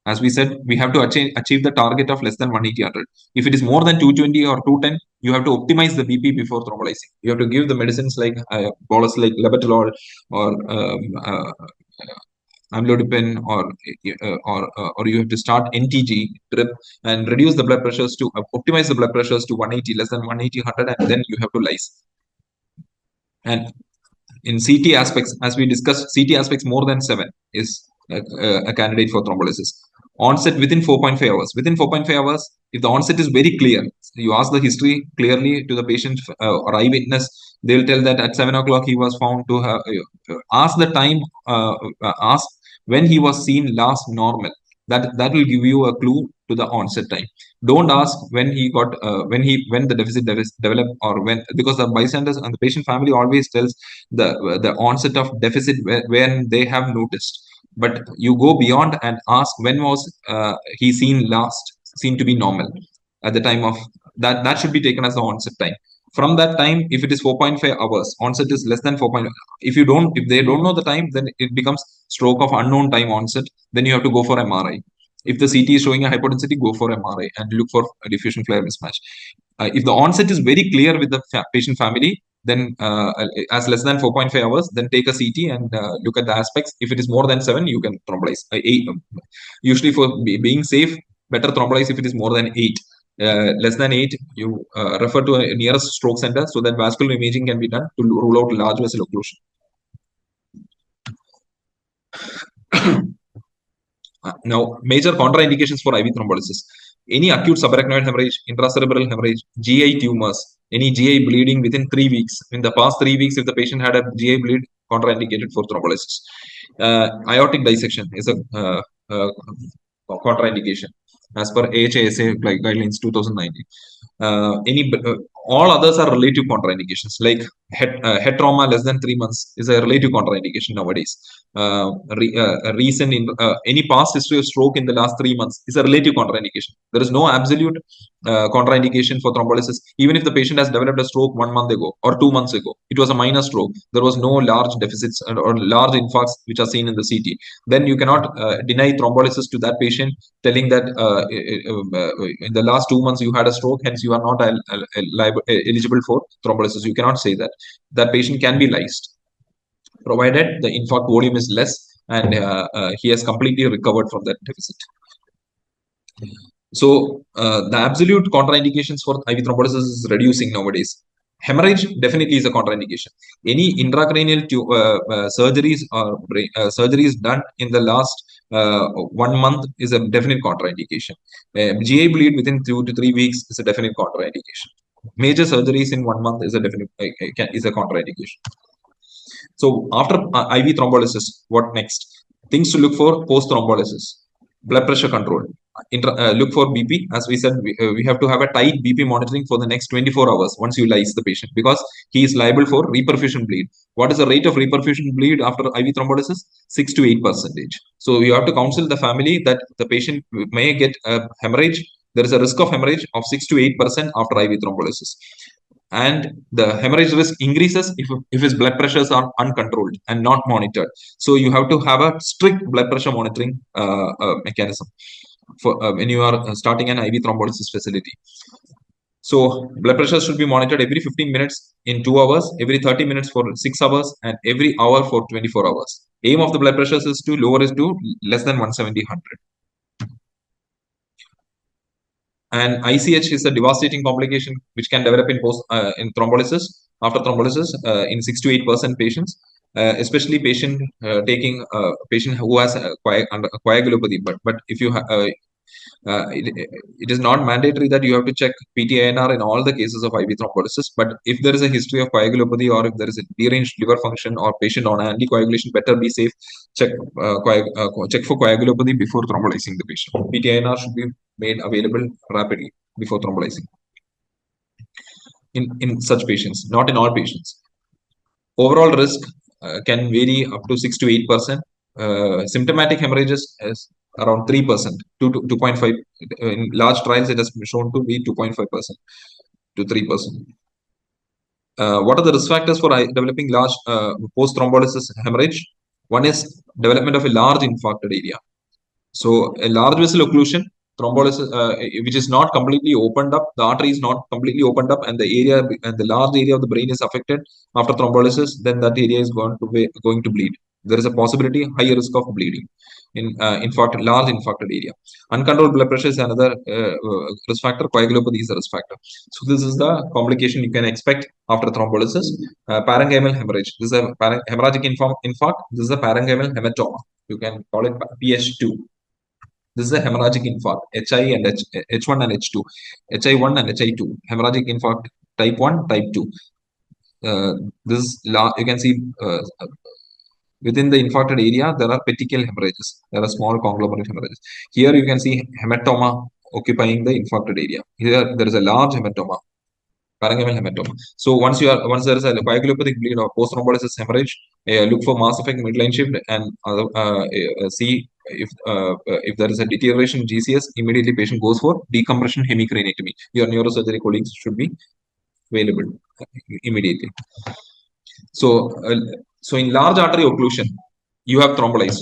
As we said, we have to achieve the target of less than 180/100. If it is more than 220 or 210, you have to optimize the BP before thrombolizing. You have to give the medicines like bolus like labetalol or amlodipine, or you have to start NTG drip and reduce the blood pressures to optimize the blood pressures to 180, less than 180, 100, and then you have to lyse. And in CT aspects, as we discussed, CT aspects more than 7 is a candidate for thrombolysis. Onset within 4.5 hours. Within 4.5 hours, if the onset is very clear, you ask the history clearly to the patient or eyewitness, they'll tell that at 7 o'clock he was found to have. Ask the time, ask when he was seen last normal. That will give you a clue to the onset time. Don't ask when he got when the deficit developed, or when, because the bystanders and the patient family always tells the onset of deficit when they have noticed. But you go beyond and ask when was he seen to be normal at the time of that should be taken as the onset time. From that time, if it is 4.5 hours, onset is less than 4. If they don't know the time, then it becomes stroke of unknown time onset. Then you have to go for MRI. If the CT is showing a hypodensity, go for MRI and look for a diffusion flare mismatch. If the onset is very clear with the patient family, then as less than 4.5 hours, then take a CT and look at the aspects. If it is more than 7, you can thrombolyze. Usually, for being safe, better thrombolyze if it is more than 8. Less than 8, you refer to a nearest stroke center so that vascular imaging can be done to rule out large vessel occlusion. Now, major contraindications for IV thrombolysis. Any acute subarachnoid hemorrhage, intracerebral hemorrhage, GI tumors, any GI bleeding within 3 weeks. In the past 3 weeks, if the patient had a GI bleed, contraindicated for thrombolysis. Aortic dissection is a contraindication as per AHASA guidelines 2019. All others are relative contraindications, like head trauma less than 3 months is a relative contraindication nowadays. Any past history of stroke in the last 3 months is a relative contraindication. There is no absolute contraindication for thrombolysis. Even if the patient has developed a stroke 1 month ago or 2 months ago, it was a minor stroke, there was no large deficits or large infarcts which are seen in the CT, then you cannot deny thrombolysis to that patient, telling that in the last 2 months you had a stroke, hence you are not eligible for thrombolysis. You cannot say that. That patient can be lysed, provided the infarct volume is less and he has completely recovered from that deficit. So the absolute contraindications for IV thrombolysis is reducing nowadays. Hemorrhage definitely is a contraindication. Any intracranial surgeries or surgeries done in the last 1 month is a definite contraindication. GI bleed within 2 to 3 weeks is a definite contraindication. Major surgeries in 1 month is a definite is a contraindication. So after IV thrombolysis, what next? Things to look for post thrombolysis: blood pressure control. Look for BP. As we said, we have to have a tight BP monitoring for the next 24 hours once you lyse the patient, because he is liable for reperfusion bleed. What is the rate of reperfusion bleed after IV thrombolysis? 6 to 8%. So you have to counsel the family that the patient may get a hemorrhage. There is a risk of hemorrhage of 6 to 8% after IV thrombolysis. And the hemorrhage risk increases if his blood pressures are uncontrolled and not monitored. So you have to have a strict blood pressure monitoring mechanism for when you are starting an IV thrombolysis facility. So blood pressure should be monitored every 15 minutes in 2 hours, every 30 minutes for 6 hours, and every hour for 24 hours. Aim of the blood pressures is to lower it to less than 170/100. And ICH is a devastating complication which can develop in thrombolysis, after thrombolysis, in 6 to 8% patients, especially taking patient who has coagulopathy. But if you it is not mandatory that you have to check PT-INR in all the cases of IV thrombolysis. But if there is a history of coagulopathy, or if there is a deranged liver function, or patient on anticoagulation, better be safe. Check for coagulopathy before thrombolizing the patient. PT-INR should be made available rapidly before thrombolizing in such patients, not in all patients. Overall risk can vary up to 6 to 8%. Symptomatic hemorrhages is around 3% to 2.5. In large trials, it has been shown to be 2.5% to 3%. What are the risk factors for developing large post thrombolysis hemorrhage? One is development of a large infarcted area. So a large vessel occlusion, thrombolysis, which is not completely opened up, the artery is not completely opened up, and the large area of the brain is affected after thrombolysis, then that area is going to bleed. There is a possibility, higher risk of bleeding in large infarcted area. Uncontrolled blood pressure is another risk factor. Coagulopathy is a risk factor. So this is the complication you can expect after thrombolysis. Parenchymal hemorrhage. This is a hemorrhagic infarct. This is a parenchymal hematoma. You can call it PH2. This is a hemorrhagic infarct, HI and H1 and H2, HI1 and HI2, hemorrhagic infarct type 1, type 2. You can see within the infarcted area, there are petechial hemorrhages. There are small conglomerate hemorrhages. Here you can see hematoma occupying the infarcted area. Here there is a large hematoma, parenchymal hematoma. So once there is a coagulopathic bleed or post-thrombolysis hemorrhage, look for mass effect midline shift and see if there is a deterioration in GCS. Immediately patient goes for decompression hemicranectomy. Your neurosurgery colleagues should be available immediately. So in large artery occlusion, you have thrombolyze.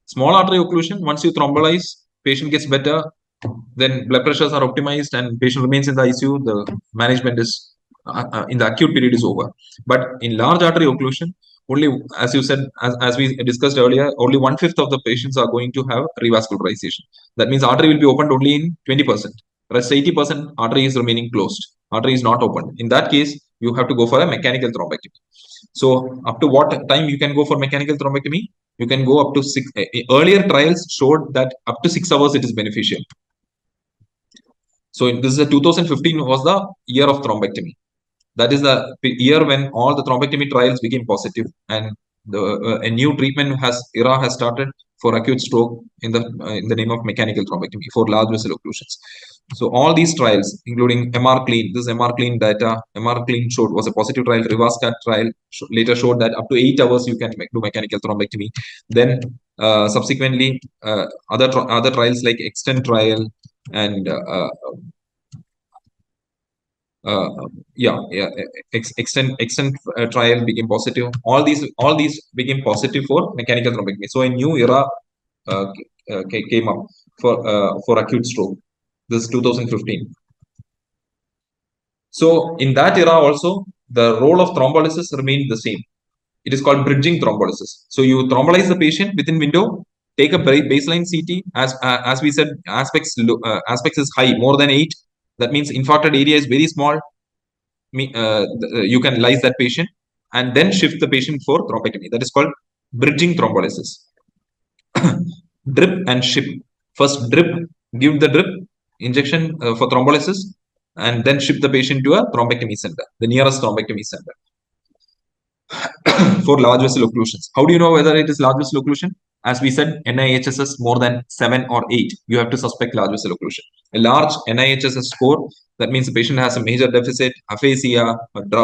Small artery occlusion, once you thrombolize, patient gets better, then blood pressures are optimized and patient remains in the ICU. The management is in the acute period is over. But in large artery occlusion, only, as you said, as we discussed earlier, only 1/5 of the patients are going to have revascularization. That means artery will be opened only in 20%. Rest 80% artery is remaining closed. Artery is not opened. In that case, you have to go for a mechanical thrombectomy. So up to what time you can go for mechanical thrombectomy? You can go up to 6. Earlier trials showed that up to 6 hours it is beneficial. So this is a 2015 was the year of thrombectomy. That is the year when all the thrombectomy trials became positive, and a new treatment era has started for acute stroke in the name of mechanical thrombectomy for large vessel occlusions. So all these trials, including MR Clean, this MR Clean data, MR Clean was a positive trial. Revascat trial later showed that up to 8 hours you can do mechanical thrombectomy. Then subsequently, other trials like Extend trial and extent trial became positive. All these became positive for mechanical thrombectomy. So a new era came up for acute stroke. This is 2015. So in that era also, the role of thrombolysis remained the same. It is called bridging thrombolysis. So you thrombolize the patient within window, take a baseline CT. As we said, aspects is high, more than 8. That means infarcted area is very small. You can lyse that patient and then shift the patient for thrombectomy. That is called bridging thrombolysis. Drip and ship. First drip, give the drip injection for thrombolysis, and then ship the patient to a thrombectomy center, the nearest thrombectomy center. For large vessel occlusions. How do you know whether it is large vessel occlusion? As we said, NIHSS more than 7 or 8, you have to suspect large vessel occlusion. A large NIHSS score, that means the patient has a major deficit, aphasia,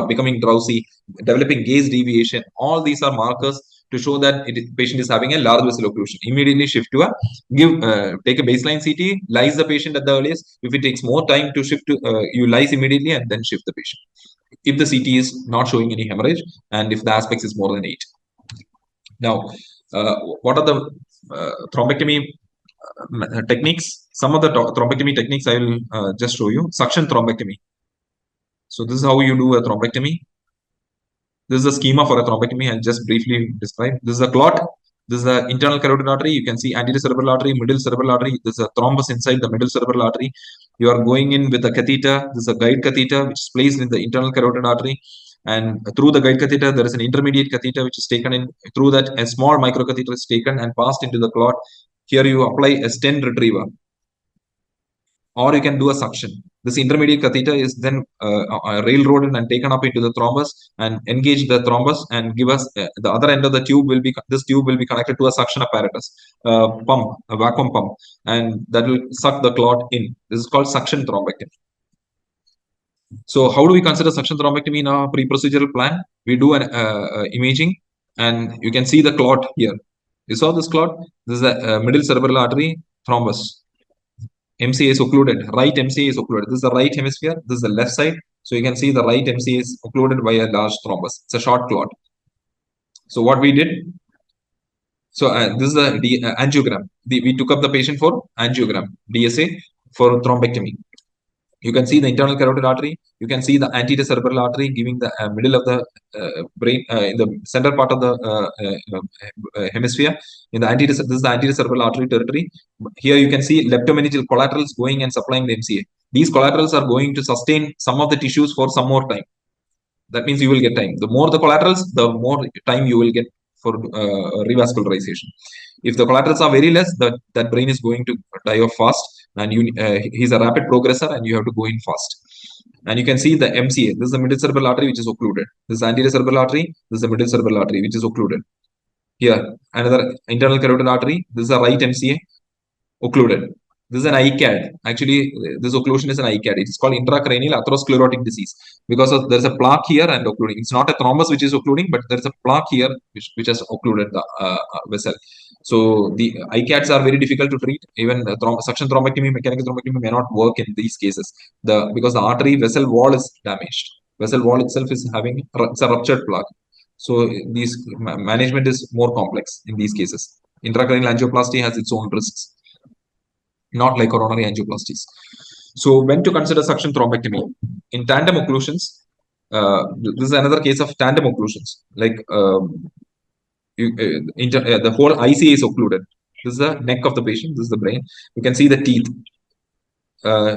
becoming drowsy, developing gaze deviation. All these are markers to show that patient is having a large vessel occlusion. Immediately shift to take a baseline CT, lyse the patient at the earliest. If it takes more time to shift to, you lyse immediately and then shift the patient. If the CT is not showing any hemorrhage and if the aspects is more than 8. Now, what are the thrombectomy techniques? Some of the thrombectomy techniques I will just show you. Suction thrombectomy. So this is how you do a thrombectomy. This is the schema for a thrombectomy. I'll just briefly describe. This is a clot. This is the internal carotid artery. You can see anterior cerebral artery, middle cerebral artery. There's a thrombus inside the middle cerebral artery. You are going in with a catheter. This is a guide catheter which is placed in the internal carotid artery. And through the guide catheter, there is an intermediate catheter which is taken in. Through that, a small microcatheter is taken and passed into the clot. Here you apply a stent retriever, or you can do a suction. This intermediate catheter is then railroaded and taken up into the thrombus and engage the thrombus and give us the other end of the tube will be connected to a suction apparatus, pump, a vacuum pump, and that will suck the clot in. This is called suction thrombectomy. So how do we consider suction thrombectomy in our pre-procedural plan? We do an imaging, and you can see the clot here. You saw this clot? This is the middle cerebral artery thrombus. MCA is occluded. Right MCA is occluded. This is the right hemisphere. This is the left side. So you can see the right MCA is occluded by a large thrombus. It's a short clot. So what we did, so this is the angiogram. We took up the patient for angiogram, DSA, for thrombectomy. You can see the internal carotid artery. You can see the anterior cerebral artery giving the middle of the brain, in the center part of the hemisphere. In the anterior, this is the anterior cerebral artery territory. Here you can see leptomeningeal collaterals going and supplying the MCA. These collaterals are going to sustain some of the tissues for some more time. That means you will get time. The more the collaterals, the more time you will get for revascularization. If the collaterals are very less, that brain is going to die off fast, and he's a rapid progressor, and you have to go in fast. And you can see the MCA. This is the middle cerebral artery, which is occluded. This is anterior cerebral artery. This is the middle cerebral artery, which is occluded. Here, another internal carotid artery. This is the right MCA, occluded. This is an ICAD. Actually, this occlusion is an ICAD. It is called intracranial atherosclerotic disease because there's a plaque here and occluding. It's not a thrombus which is occluding, but there's a plaque here which has occluded the vessel. So the ICADs are very difficult to treat. Even suction thrombectomy, mechanical thrombectomy may not work in these cases. Because the artery vessel wall is damaged. Vessel wall itself is having it's a ruptured plaque. So these management is more complex in these cases. Intracranial angioplasty has its own risks, not like coronary angioplasties. So when to consider suction thrombectomy? In tandem occlusions, this is another case of tandem occlusions. Like the whole ICA is occluded. This is the neck of the patient. This is the brain. You can see the teeth.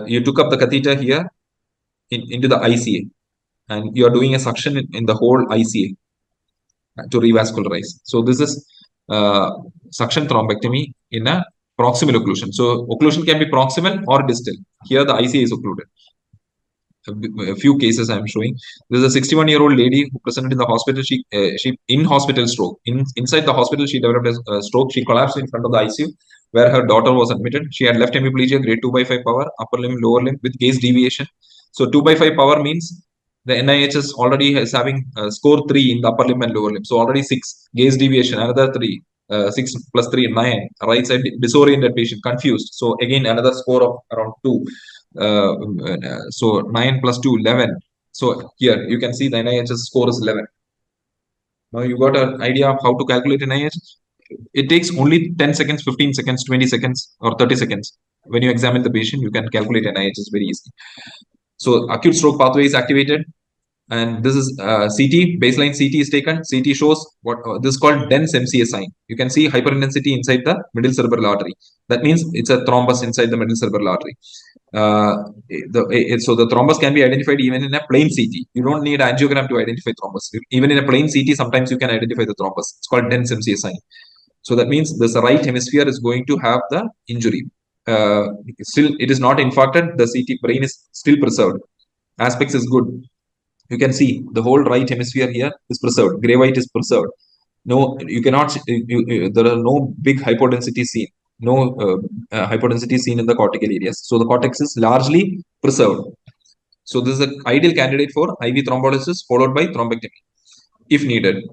You took up the catheter here into the ICA, and you are doing a suction in the whole ICA to revascularize. So this is suction thrombectomy in a proximal occlusion. So occlusion can be proximal or distal. Here the ICA is occluded. A few cases I'm showing. This is a 61-year-old lady who presented in the hospital. She in hospital stroke. Inside the hospital, she developed a stroke. She collapsed in front of the ICU where her daughter was admitted. She had left hemiplegia, grade 2/5 power, upper limb, lower limb with gaze deviation. So 2/5 power means the NIHS already is having score 3 in the upper limb and lower limb. So already 6 gaze deviation, another 3. 6 plus 3, 9. Right side disoriented patient, confused. So again another score of around 2. So 9 plus 2, 11. So here you can see the NIHS score is 11. Now you got an idea of how to calculate NIH. It takes only 10 seconds, 15 seconds, 20 seconds, or 30 seconds. When you examine the patient, you can calculate NIHS very easily. So acute stroke pathway is activated. And this is CT, baseline CT is taken. CT shows what this is called dense MCA sign. You can see hyperintensity inside the middle cerebral artery. That means it's a thrombus inside the middle cerebral artery. So the thrombus can be identified even in a plain CT. You don't need angiogram to identify thrombus. Even in a plain CT, sometimes you can identify the thrombus. It's called dense MCA sign. So that means this right hemisphere is going to have the injury. Still, it is not infarcted. The CT brain is still preserved. Aspects is good. You can see the whole right hemisphere here is preserved. Gray white is preserved. No, you cannot. There are no big hypodensity seen. No hypodensity seen in the cortical areas. So the cortex is largely preserved. So this is an ideal candidate for IV thrombolysis followed by thrombectomy, if needed.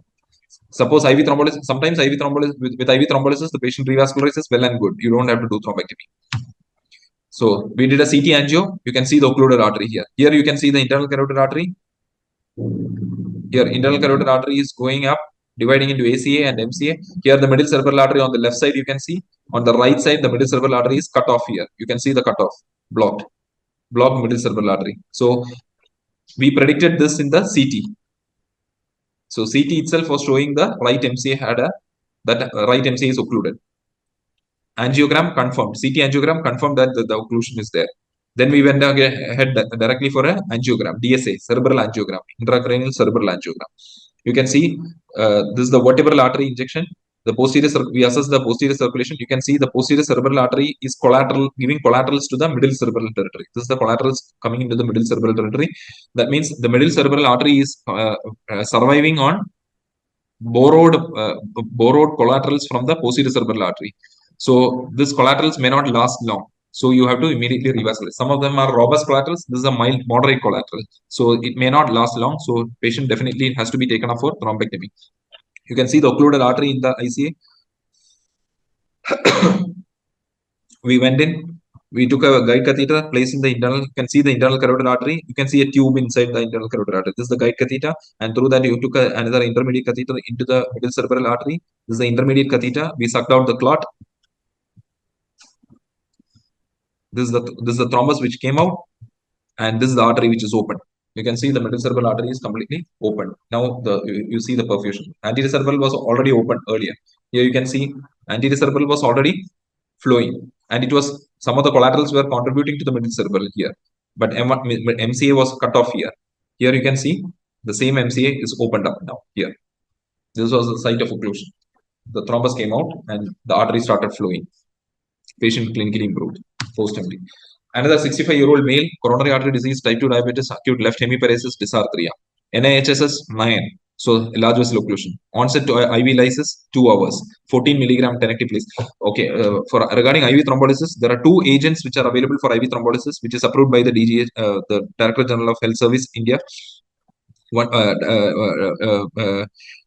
Suppose IV thrombolysis. Sometimes IV thrombolysis with IV thrombolysis, the patient revascularizes well and good. You don't have to do thrombectomy. So we did a CT angio. You can see the occluded artery here. Here you can see the internal carotid artery. Here, internal carotid artery is going up, dividing into ACA and MCA. Here, the middle cerebral artery on the left side, you can see. On the right side, the middle cerebral artery is cut off here. You can see the cut off, blocked middle cerebral artery. So, we predicted this in the CT. So, CT itself was showing the right MCA that right MCA is occluded. Angiogram confirmed. CT angiogram confirmed that the occlusion is there. Then we went ahead directly for an angiogram, DSA, cerebral angiogram, intracranial cerebral angiogram. You can see this is the vertebral artery injection. The posterior, we assess the posterior circulation. You can see the posterior cerebral artery is collateral, giving collaterals to the middle cerebral territory. This is the collaterals coming into the middle cerebral territory. That means the middle cerebral artery is surviving on borrowed collaterals from the posterior cerebral artery. So these collaterals may not last long. So you have to immediately revascularize. Some of them are robust collaterals. This is a mild, moderate collateral. So it may not last long. So patient definitely has to be taken up for thrombectomy. You can see the occluded artery in the ICA. We went in. We took a guide catheter, placed in the internal. You can see the internal carotid artery. You can see a tube inside the internal carotid artery. This is the guide catheter, and through that you took another intermediate catheter into the middle cerebral artery. This is the intermediate catheter. We sucked out the clot. This is the thrombus which came out. and this is the artery which is open. You can see the middle cerebral artery is completely open. Now you see the perfusion. Anterior cerebral was already open earlier. Here you can see anterior cerebral was already flowing, and it was some of the collaterals were contributing to the middle cerebral here, but MCA was cut off here. Here you can see the same MCA is opened up now here. This was the site of occlusion. The thrombus came out and the artery started flowing. Patient clinically improved post-MD. Another 65-year-old male, coronary artery disease, type 2 diabetes, acute left hemiparesis, dysarthria. NIHSS 9, so large vessel occlusion. Onset to IV lysis 2 hours, 14 milligram tenecteplase. Okay, for regarding IV thrombolysis, there are two agents which are available for IV thrombolysis, which is approved by the DGH, the Director General of Health Service India. One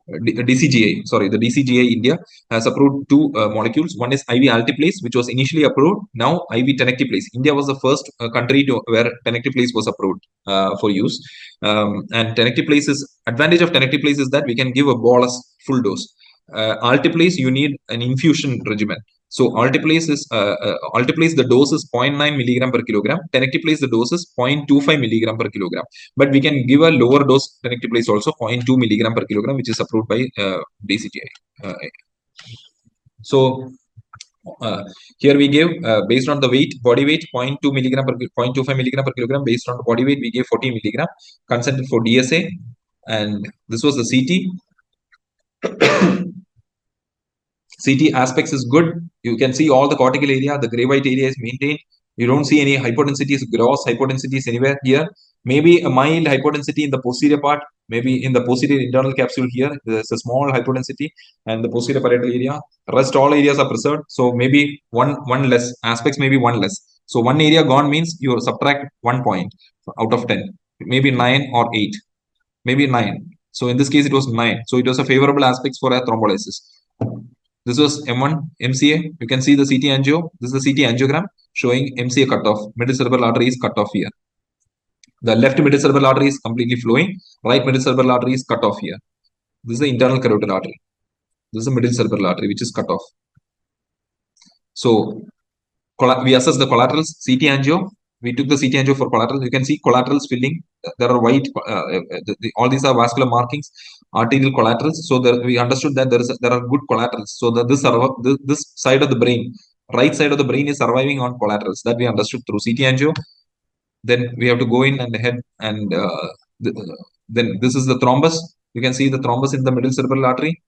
DCGA, sorry, the DCGA India has approved two molecules. One is IV alteplase, which was initially approved. Now IV tenecteplase. India was the first country where tenecteplase was approved for use. And tenecteplase is advantage of tenecteplase is that we can give a bolus full dose. Alteplase, you need an infusion regimen. So alteplase the dose is 0.9 milligram per kilogram. Tenecteplase the dose is 0.25 milligram per kilogram. But we can give a lower dose tenecteplase also 0.2 milligram per kilogram, which is approved by DCGI. So here we give based on the weight, body weight 0.2 milligram per 0.25 milligram per kilogram. Based on the body weight, we gave 40 milligram. Consented for DSA, and this was the CT. CT aspects is good. You can see all the cortical area, the gray white area is maintained. You don't see any hypodensities, gross hypodensities anywhere here. Maybe a mild hypodensity in the posterior part, maybe in the posterior internal capsule here. There's a small hypodensity and the posterior parietal area. Rest all areas are preserved. So maybe one less. Aspects maybe one less. So one area gone means you subtract 1 point out of 10. Maybe 9 or 8. Maybe 9. So in this case, it was 9. So it was a favorable aspects for a thrombolysis. This was M1 MCA. You can see the CT angio. This is the CT angiogram showing MCA cutoff. Middle cerebral artery is cut off here. The left middle cerebral artery is completely flowing. Right middle cerebral artery is cut off here. This is the internal carotid artery. This is the middle cerebral artery, which is cut off. So we assess the collaterals. CT angio. We took the CT angio for collaterals. You can see collaterals filling. There are white. All these are vascular markings, arterial collaterals. So we understood that there are good collaterals. So this side of the brain, right side of the brain, is surviving on collaterals. That we understood through CT angio. Then we have to go in and head, and then this is the thrombus. You can see the thrombus in the middle cerebral artery.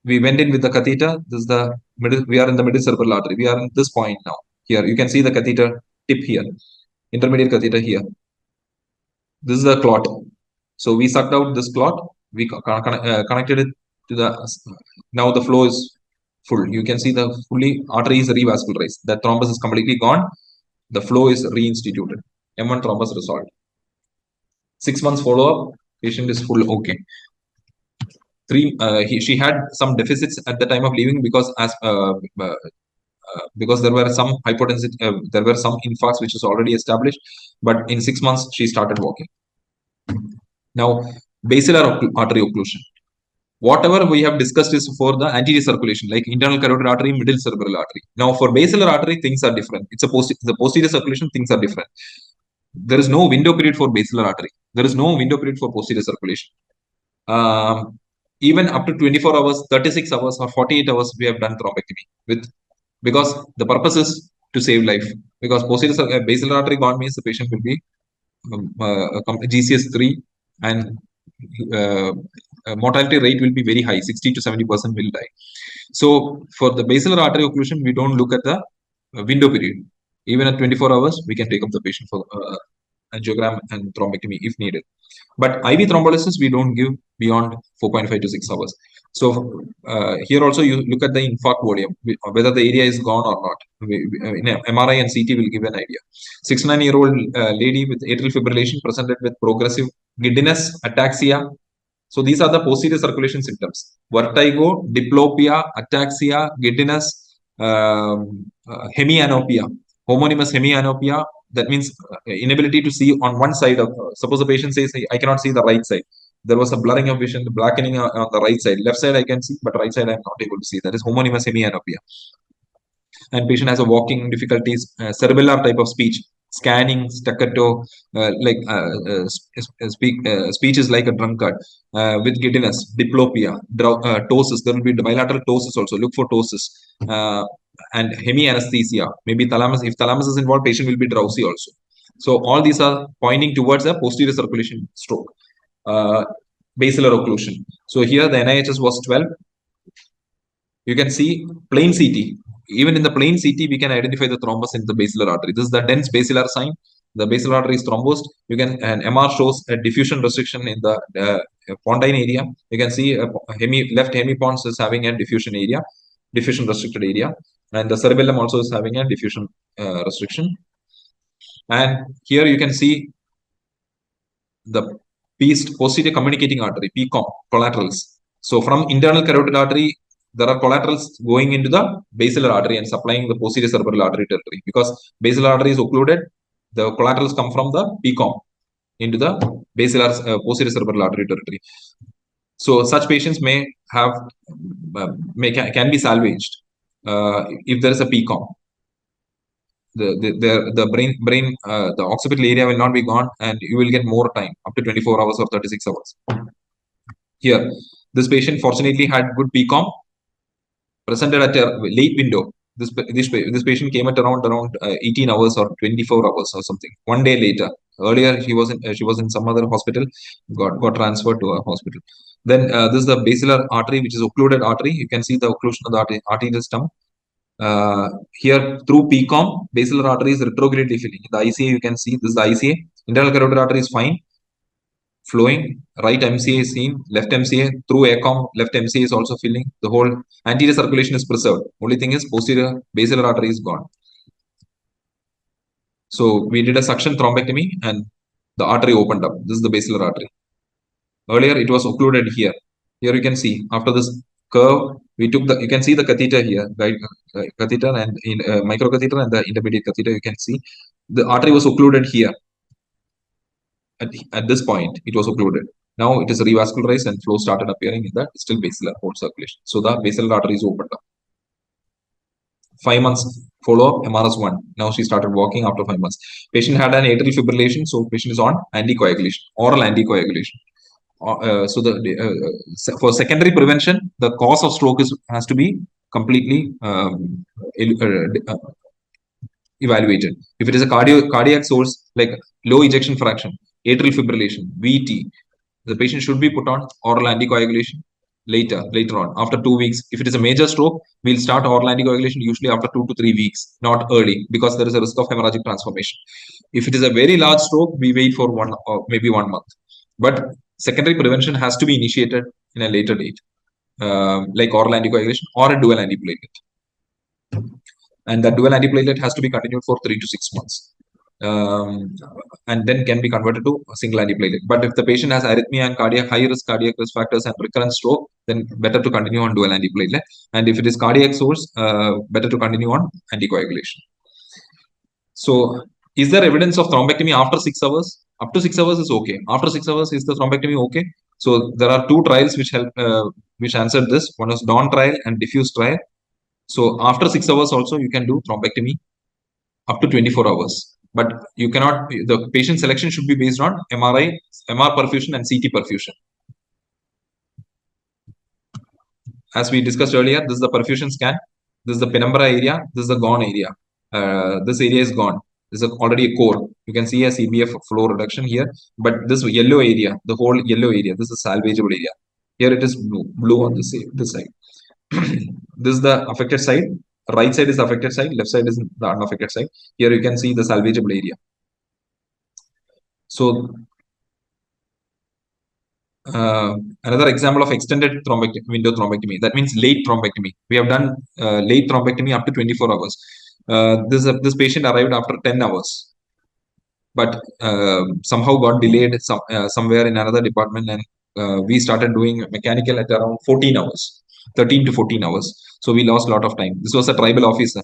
We went in with the catheter. This is the middle. We are in the middle cerebral artery. We are in this point now. Here you can see the catheter tip here. Intermediate catheter here. This is the clot. So we sucked out this clot. We connected it to the. Now the flow is full. You can see the artery is revascularized. The thrombus is completely gone. The flow is reinstituted. M1 thrombus resolved. 6 months follow up. Patient is full okay. She had some deficits at the time of leaving because there were some hypotensity, there were some infarcts which was already established, but in 6 months she started walking. Now, basilar artery occlusion. Whatever we have discussed is for the anterior circulation, like internal carotid artery, middle cerebral artery. Now, for basilar artery, things are different. It's the posterior circulation, things are different. There is no window period for basilar artery. There is no window period for posterior circulation. Even up to 24 hours, 36 hours, or 48 hours, we have done thrombectomy because the purpose is to save life. Because posterior basilar artery gone means the patient will be GCS 3, and mortality rate will be very high, 60 to 70% will die. So for the basilar artery occlusion, we don't look at the window period. Even at 24 hours, we can take up the patient for angiogram and thrombectomy if needed. But IV thrombolysis, we don't give beyond 4.5 to 6 hours. So here also you look at the infarct volume, whether the area is gone or not. In MRI and CT will give an idea. 69-year-old lady with atrial fibrillation presented with progressive giddiness, ataxia. So these are the posterior circulation symptoms: vertigo, diplopia, ataxia, giddiness, hemianopia, homonymous hemianopia. That means inability to see on one side of. Suppose the patient says, "I cannot see the right side." There was a blurring of vision, the blackening on the right side. Left side I can see, but right side I'm not able to see. That is homonymous hemianopia. And patient has a walking difficulties, cerebellar type of speech, scanning, staccato, speech is like a drunkard, with giddiness, diplopia, ptosis. There will be bilateral ptosis also. Look for ptosis. And hemianesthesia. Maybe thalamus. If thalamus is involved, patient will be drowsy also. So all these are pointing towards a posterior circulation stroke. Basilar occlusion. So here the NIHS was 12. You can see plain CT. Even in the plain CT, we can identify the thrombus in the basilar artery. This is the dense basilar sign. The basilar artery is thrombosed. You can, an MR shows a diffusion restriction in the pontine area. You can see left hemipons is having a diffusion area, diffusion restricted area, and the cerebellum also is having a diffusion restriction. And here you can see the posterior communicating artery, PCOM, collaterals. So from internal carotid artery, there are collaterals going into the basilar artery and supplying the posterior cerebral artery territory. Because basilar artery is occluded, the collaterals come from the PCOM into the basilar posterior cerebral artery territory. So such patients may have can be salvaged if there is a PCOM. The brain the occipital area will not be gone, and you will get more time, up to 24 hours or 36 hours. Here, this patient fortunately had good PCOM, presented at a late window. This patient came at around 18 hours or 24 hours or something. One day later. Earlier she was in some other hospital, got transferred to a hospital. Then this is the basilar artery, which is occluded artery. You can see the occlusion of the arterial stump. Here through PCOM, basilar artery is retrogradely filling. In the ICA, you can see this is the ICA. Internal carotid artery is fine, flowing. Right MCA is seen. Left MCA through ACOM, left MCA is also filling. The whole anterior circulation is preserved. Only thing is posterior basilar artery is gone. So we did a suction thrombectomy and the artery opened up. This is the basilar artery. Earlier it was occluded here. Here you can see after this curve, we took you can see the catheter here, catheter and micro catheter and the intermediate catheter. You can see the artery was occluded here. At this point, it was occluded. Now it is revascularized and flow started appearing in the distal basilar port circulation. So the basilar artery is opened up. 5 months follow-up, MRS1. Now she started walking after 5 months. Patient had an atrial fibrillation, so patient is on anticoagulation, oral anticoagulation. For secondary prevention, the cause of stroke has to be completely evaluated. If it is a cardiac source like low ejection fraction, atrial fibrillation, VT, the patient should be put on oral anticoagulation later on, after 2 weeks. If it is a major stroke, we'll start oral anticoagulation usually after 2 to 3 weeks, not early, because there is a risk of hemorrhagic transformation. If it is a very large stroke, we wait for 1 or maybe 1 month. But secondary prevention has to be initiated in a later date, like oral anticoagulation or a dual antiplatelet. And that dual antiplatelet has to be continued for 3 to 6 months. And then can be converted to a single antiplatelet. But if the patient has arrhythmia and high risk cardiac risk factors and recurrent stroke, then better to continue on dual antiplatelet. And if it is cardiac source, better to continue on anticoagulation. So, is there evidence of thrombectomy after 6 hours? Up to 6 hours is okay. After 6 hours, is the thrombectomy okay? So there are 2 trials which help, which answered this. One is Dawn trial and Diffuse trial. So after 6 hours also you can do thrombectomy up to 24 hours. But you cannot, the patient selection should be based on MRI, MR perfusion and CT perfusion. As we discussed earlier, this is the perfusion scan. This is the penumbra area. This is the gone area. This area is gone. This is already a core. You can see a CBF flow reduction here. But this yellow area, the whole yellow area, this is salvageable area. Here it is blue on this side. This is the affected side. Right side is the affected side. Left side is the unaffected side. Here you can see the salvageable area. So another example of extended window thrombectomy. That means late thrombectomy. We have done late thrombectomy up to 24 hours. This patient arrived after 10 hours, but somehow got delayed somewhere in another department, and we started doing mechanical at around 14 hours, 13 to 14 hours. So we lost a lot of time. This was a tribal officer.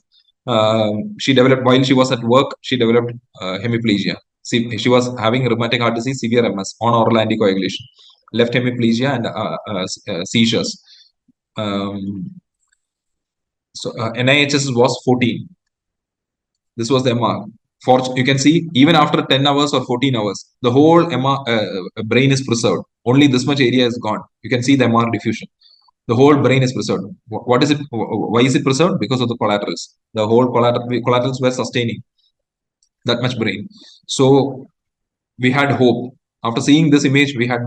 She developed, while she was at work, she developed hemiplegia. She was having rheumatic heart disease, severe MS, on oral anticoagulation, left hemiplegia and seizures. So NIHS was 14. This was the MR. You can see even after 10 hours or 14 hours, the whole brain is preserved. Only this much area is gone. You can see the MR diffusion. The whole brain is preserved. What is it? Why is it preserved? Because of the collaterals. The whole collaterals were sustaining that much brain. So we had hope. After seeing this image, we had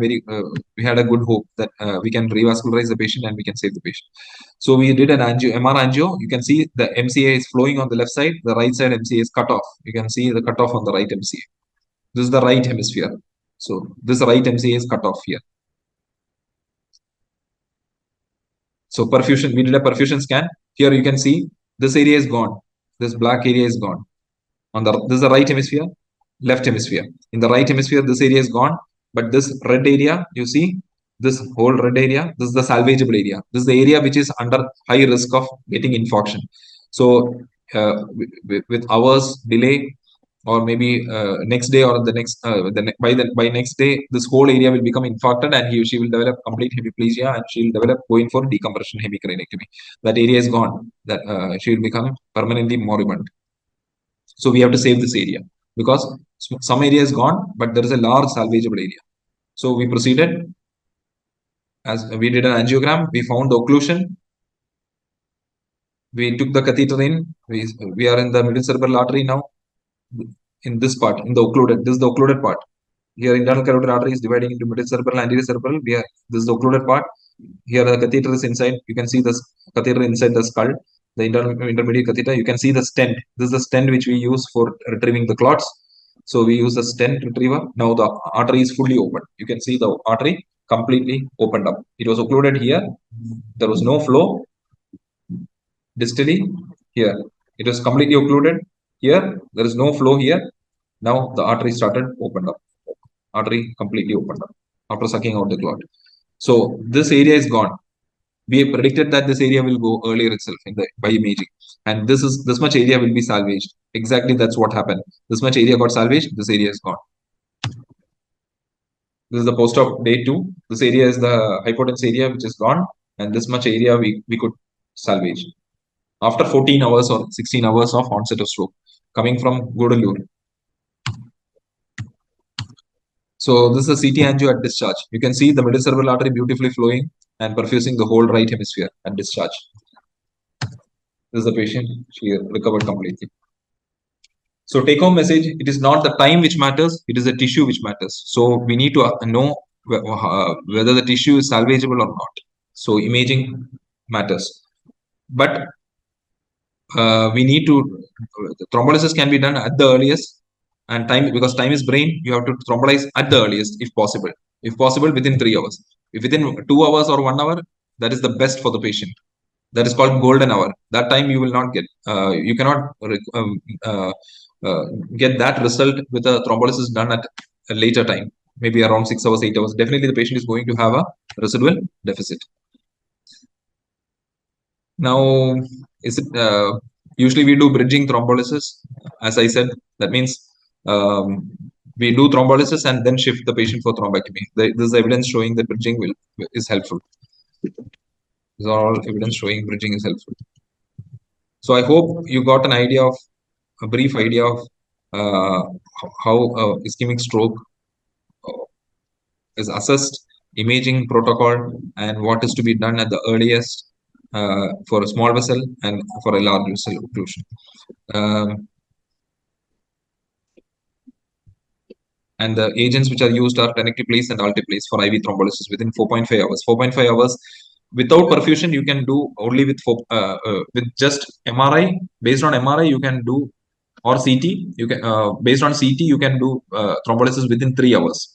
a good hope that we can revascularize the patient and we can save the patient. So we did an MR angio. You can see the MCA is flowing on the left side. The right side MCA is cut off. You can see the cut off on the right MCA. This is the right hemisphere. So this right MCA is cut off here. So perfusion, we did a perfusion scan. Here you can see this area is gone. This black area is gone. This is the right hemisphere, left hemisphere. In the right hemisphere, this area is gone, but this red area, you see, this whole red area, this is the salvageable area. This is the area which is under high risk of getting infarction. So with hours delay, or maybe next day or the next by next day, this whole area will become infarcted and she will develop complete hemiplegia and she will develop going for decompression hemicranectomy. That area is gone. That she will become permanently moribund. So we have to save this area because some area is gone, but there is a large salvageable area. So we proceeded as we did an angiogram. We found the occlusion. We took the catheter in. We are in the middle cerebral artery now. In this part, in the occluded, this is the occluded part. Here, internal carotid artery is dividing into middle cerebral and anterior cerebral. This is the occluded part. Here, the catheter is inside. You can see this catheter inside the skull. The intermediate catheter. You can see the stent. This is the stent which we use for retrieving the clots. So we use the stent retriever. Now the artery is fully open. You can see the artery completely opened up. It was occluded here. There was no flow. Distally here. It was completely occluded. Here, there is no flow here. Now the artery started opened up. Artery completely opened up after sucking out the clot. So this area is gone. We predicted that this area will go earlier itself by imaging, and this much area will be salvaged. Exactly, that's what happened. This much area got salvaged. This area is gone. This is the post-op day 2. This area is the hypotenuse area which is gone, and this much area we could salvage after 14 hours or 16 hours of onset of stroke coming from Gudalur. So this is a CT angio at discharge. You can see the middle cerebral artery beautifully flowing and perfusing the whole right hemisphere at discharge. This is the patient. She recovered completely. So take home message, it is not the time which matters, it is the tissue which matters. So we need to know whether the tissue is salvageable or not. So imaging matters. But we need to, thrombolysis can be done at the earliest, and because time is brain, you have to thrombolize at the earliest if possible. If possible, within 3 hours. If within 2 hours or 1 hour, that is the best for the patient. That is called golden hour. That time you will not get. You cannot get that result with a thrombolysis done at a later time, maybe around 6 hours, 8 hours. Definitely, the patient is going to have a residual deficit. Now, usually we do bridging thrombolysis. As I said, that means we do thrombolysis and then shift the patient for thrombectomy. There is evidence showing that bridging is helpful. These are all evidence showing bridging is helpful. So I hope you got a brief idea of how ischemic stroke is assessed, imaging protocol, and what is to be done at the earliest for a small vessel and for a large vessel occlusion. And the agents which are used are tenecteplase and alteplase for IV thrombolysis within 4.5 hours. 4.5 hours without perfusion, you can do only with just MRI. Based on MRI, you can do, or CT. You can based on CT, you can do thrombolysis within 3 hours.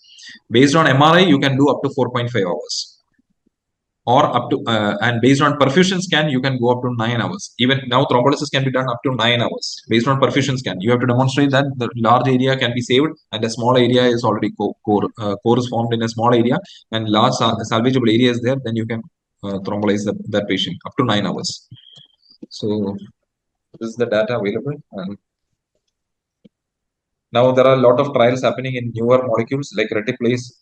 Based on MRI, you can do up to 4.5 hours. Or up to and based on perfusion scan, you can go up to 9 hours. Even now, thrombolysis can be done up to 9 hours based on perfusion scan. You have to demonstrate that the large area can be saved and a small area is already core is formed in a small area and large salvageable area is there. Then you can thrombolyze that patient up to 9 hours. So this is the data available. And now there are a lot of trials happening in newer molecules like retiplase,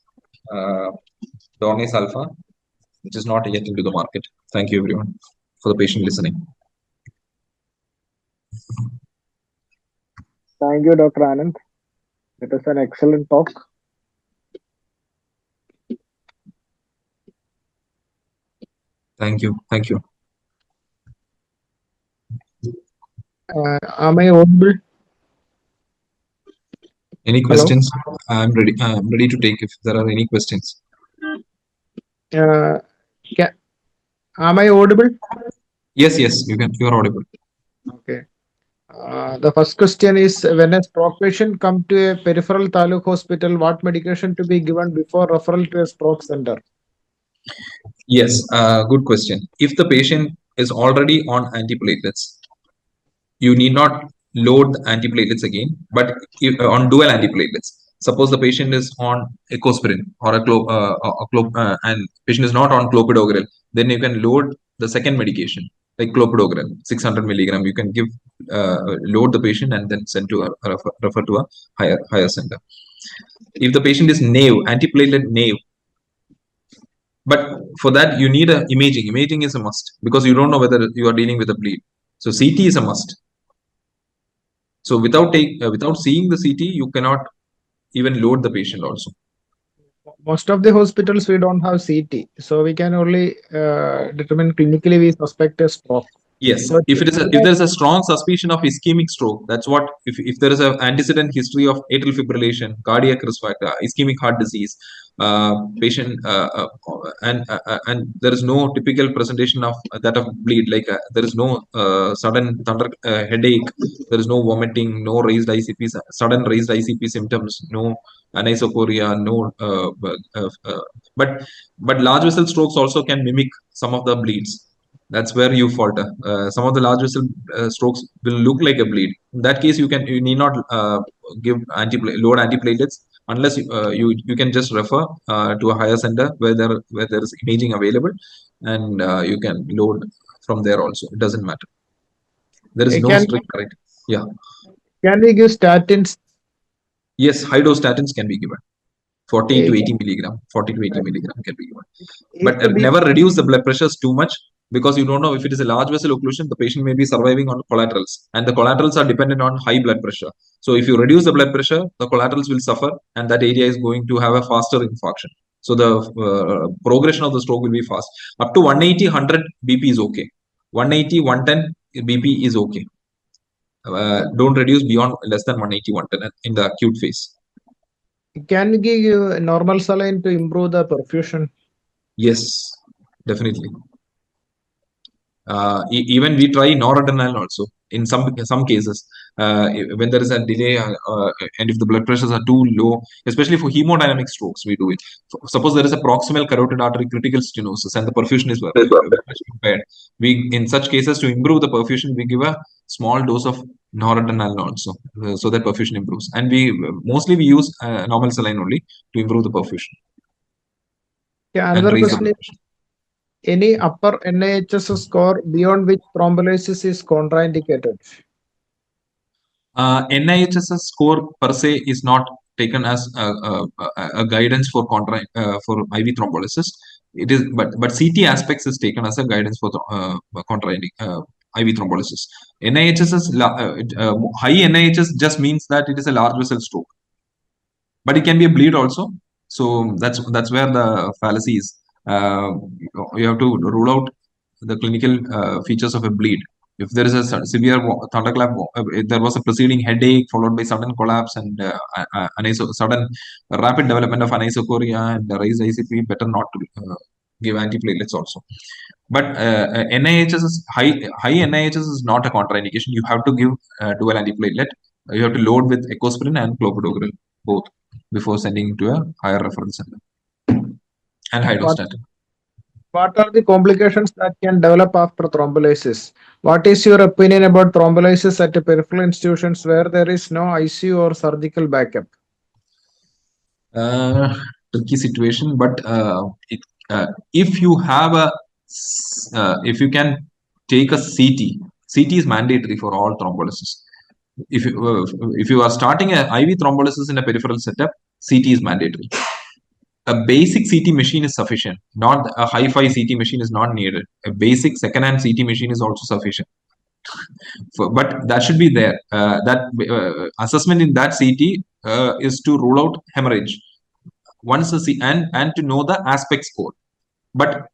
Dornase alpha, which is not yet into the market. Thank you everyone for the patient listening. Thank you, Dr. Anand. It was an excellent talk. Thank you. Thank you. Am I audible? Any Hello? questions? I'm ready. I'm ready to take if there are any questions. Uh, am I audible? Yes, yes, you can. You are audible. Okay. The first question is, when a stroke patient come to a peripheral taluk hospital, what medication to be given before referral to a stroke center? Yes, good question. If the patient is already on antiplatelets, you need not load the antiplatelets again, but if, on dual antiplatelets. Suppose the patient is on ecosprin or and patient is not on clopidogrel, then you can load the second medication like clopidogrel, 600 milligram. You can give load the patient and then send to refer to a higher center. If the patient is naive, antiplatelet naive, but for that you need a imaging. Imaging is a must because you don't know whether you are dealing with a bleed. So CT is a must. So without seeing the CT, you cannot even load the patient also. Most of the hospitals we don't have CT, so we can only determine clinically we suspect a stroke. Yes, So if there is a strong suspicion of ischemic stroke, that's what. If there is an antecedent history of atrial fibrillation, cardiac risk factor, ischemic heart disease, patient, and there is no typical presentation of that of bleed. Like there is no sudden thunder headache, there is no vomiting, no raised ICP, sudden raised ICP symptoms, no anisocoria, no. But large vessel strokes also can mimic some of the bleeds. That's where you falter. Some of the large vessel strokes will look like a bleed. In that case, you need not give load antiplatelets unless you can just refer to a higher center where there is imaging available, and you can load from there also. It doesn't matter. There is no strict correct. Yeah. Can we give statins? Yes, high dose statins can be given. 40 to 80 milligram. 40 to 80 milligram can be given. But never reduce the blood pressures too much, because you don't know if it is a large vessel occlusion, the patient may be surviving on collaterals, and the collaterals are dependent on high blood pressure. So if you reduce the blood pressure, the collaterals will suffer, and that area is going to have a faster infarction. So the progression of the stroke will be fast. Up to 180, 100 BP is okay. 180, 110 BP is okay. Don't reduce beyond less than 180, 110 in the acute phase. Can we give normal saline to improve the perfusion? Yes, definitely. Even we try noradrenaline also in some cases when there is a delay, and if the blood pressures are too low, especially for hemodynamic strokes, we do it. Suppose there is a proximal carotid artery critical stenosis and the perfusion is very much impaired. We, in such cases, to improve the perfusion, we give a small dose of noradrenaline also, so that perfusion improves. And we use normal saline only to improve the perfusion. Yeah, another question: any upper NIHS score beyond which thrombolysis is contraindicated? NIHS score per se is not taken as a guidance for IV thrombolysis. It is, but CT aspects is taken as a guidance for IV thrombolysis. NIHS is high NIHS just means that it is a large vessel stroke, but it can be a bleed also. So that's where the fallacy is. You have to rule out the clinical features of a bleed. If there is a severe thunderclap, if there was a preceding headache followed by sudden collapse and sudden rapid development of anisocoria and raised ICP, better not to give antiplatelets also. But NIHS is high NIHS is not a contraindication. You have to give dual antiplatelet. You have to load with ecosprin and clopidogrel both before sending to a higher reference center, and hydrostatin. What are the complications that can develop after thrombolysis? What is your opinion about thrombolysis at peripheral institutions where there is no ICU or surgical backup? Tricky situation, but if you have if you can take a CT is mandatory for all thrombolysis. If you are starting a IV thrombolysis in a peripheral setup, CT is mandatory. A basic CT machine is sufficient. Not a hi-fi CT machine is not needed. A basic second-hand CT machine is also sufficient. But that should be there. That assessment in that CT is to rule out hemorrhage. Once and to know the aspect score. But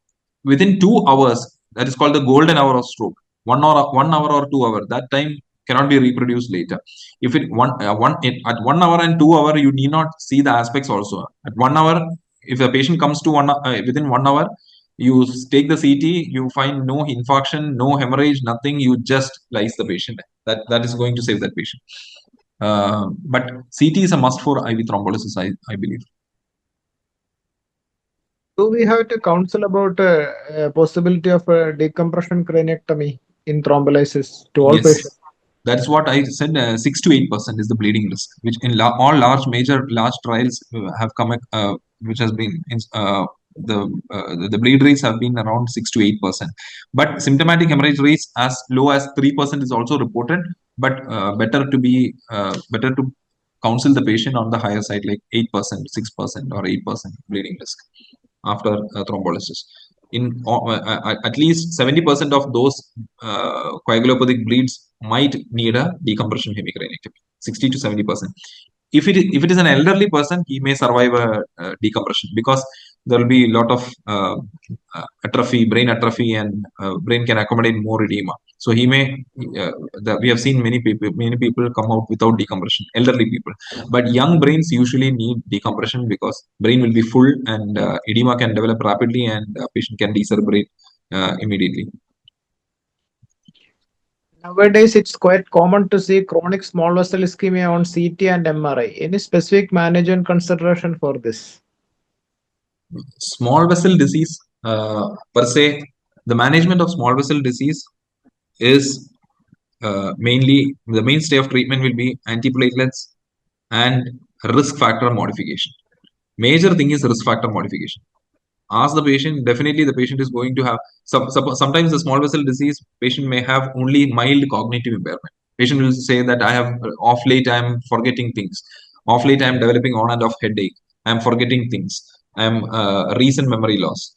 within 2 hours, that is called the golden hour of stroke. 1 hour or 2 hours, that time cannot be reproduced later. If it at 1 hour and 2 hour, you need not see the aspects also. At 1 hour, if the patient comes to within 1 hour, you take the CT, you find no infarction, no hemorrhage, nothing. You just lyse the patient. That is going to save that patient. But CT is a must for IV thrombolysis, I believe. Do we have to counsel about possibility of decompression craniectomy in thrombolysis to all Yes, patients? that's what I said. 6 to 8% is the bleeding risk, which in all large trials have come, which has been the bleed rates have been around 6 to 8%. But symptomatic hemorrhage rates as low as 3% is also reported. But better to counsel the patient on the higher side, like 8%, 6%, or 8% bleeding risk after thrombolysis. At least 70% of those coagulopathic bleeds might need a decompression hemicraniectomy. 60 to 70%. If it is an elderly person, he may survive a decompression because there will be a lot of atrophy, brain atrophy, and brain can accommodate more edema. So he may. We have seen many people come out without decompression. Elderly people, but young brains usually need decompression because brain will be full and edema can develop rapidly and patient can decerebrate immediately. Nowadays, it's quite common to see chronic small vessel ischemia on CT and MRI. Any specific management consideration for this? Small vessel disease, per se, the management of small vessel disease is mainly the mainstay of treatment will be antiplatelets and risk factor modification. Major thing is risk factor modification. Ask the patient. Definitely, the patient is going to have sometimes the small vessel disease patient may have only mild cognitive impairment. Patient will say that I have off late I am forgetting things. Off late I am developing on and off headache. I am forgetting things. I am recent memory loss.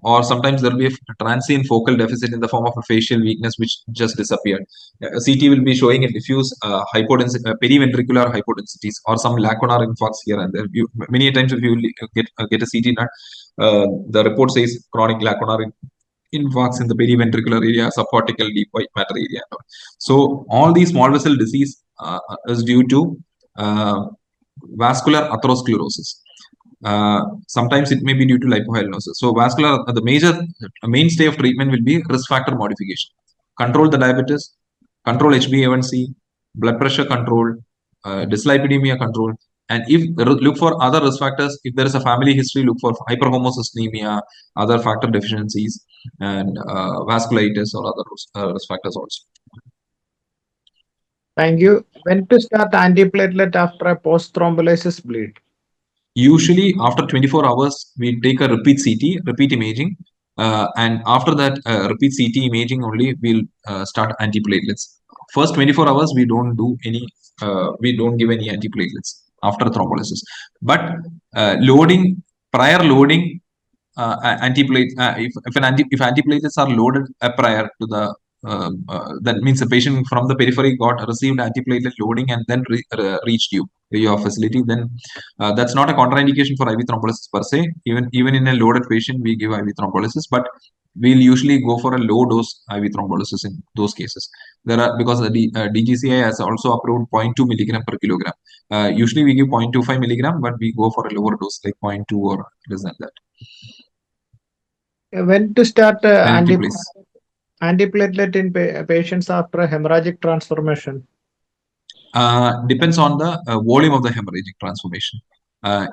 Or sometimes there will be a transient focal deficit in the form of a facial weakness which just disappeared. CT will be showing a diffuse hypodensity, periventricular hypodensities, or some lacunar infarcts here and there. Many times, if you get a CT nut, the report says chronic lacunar infarcts in the periventricular area, subcortical deep white matter area. So all these small vessel disease is due to vascular atherosclerosis. Sometimes it may be due to lipohyalinosis. So the mainstay of treatment will be risk factor modification. Control the diabetes, control HbA1c, blood pressure control, dyslipidemia control, and if look for other risk factors. If there is a family history, look for hyperhomocysteemia, other factor deficiencies, and vasculitis or other risk factors also. Thank you. When to start antiplatelet after a post-thrombolysis bleed? Usually after 24 hours, we take a repeat CT, repeat imaging, and after that repeat CT imaging only, we'll start antiplatelets. First 24 hours, we don't give any antiplatelets after thrombolysis. But prior loading, if antiplatelets are loaded prior to the that means the patient from the periphery received antiplatelet loading and then reached your facility, then that's not a contraindication for IV thrombolysis per se. Even in a loaded patient, we give IV thrombolysis, but we'll usually go for a low dose IV thrombolysis in those cases. Because the DGCI has also approved 0.2 milligram per kilogram. Usually we give 0.25 milligram, but we go for a lower dose like 0.2 or less than that. When to start Antiplatelet. antiplatelet in patients after hemorrhagic transformation? Depends on the volume of the hemorrhagic transformation.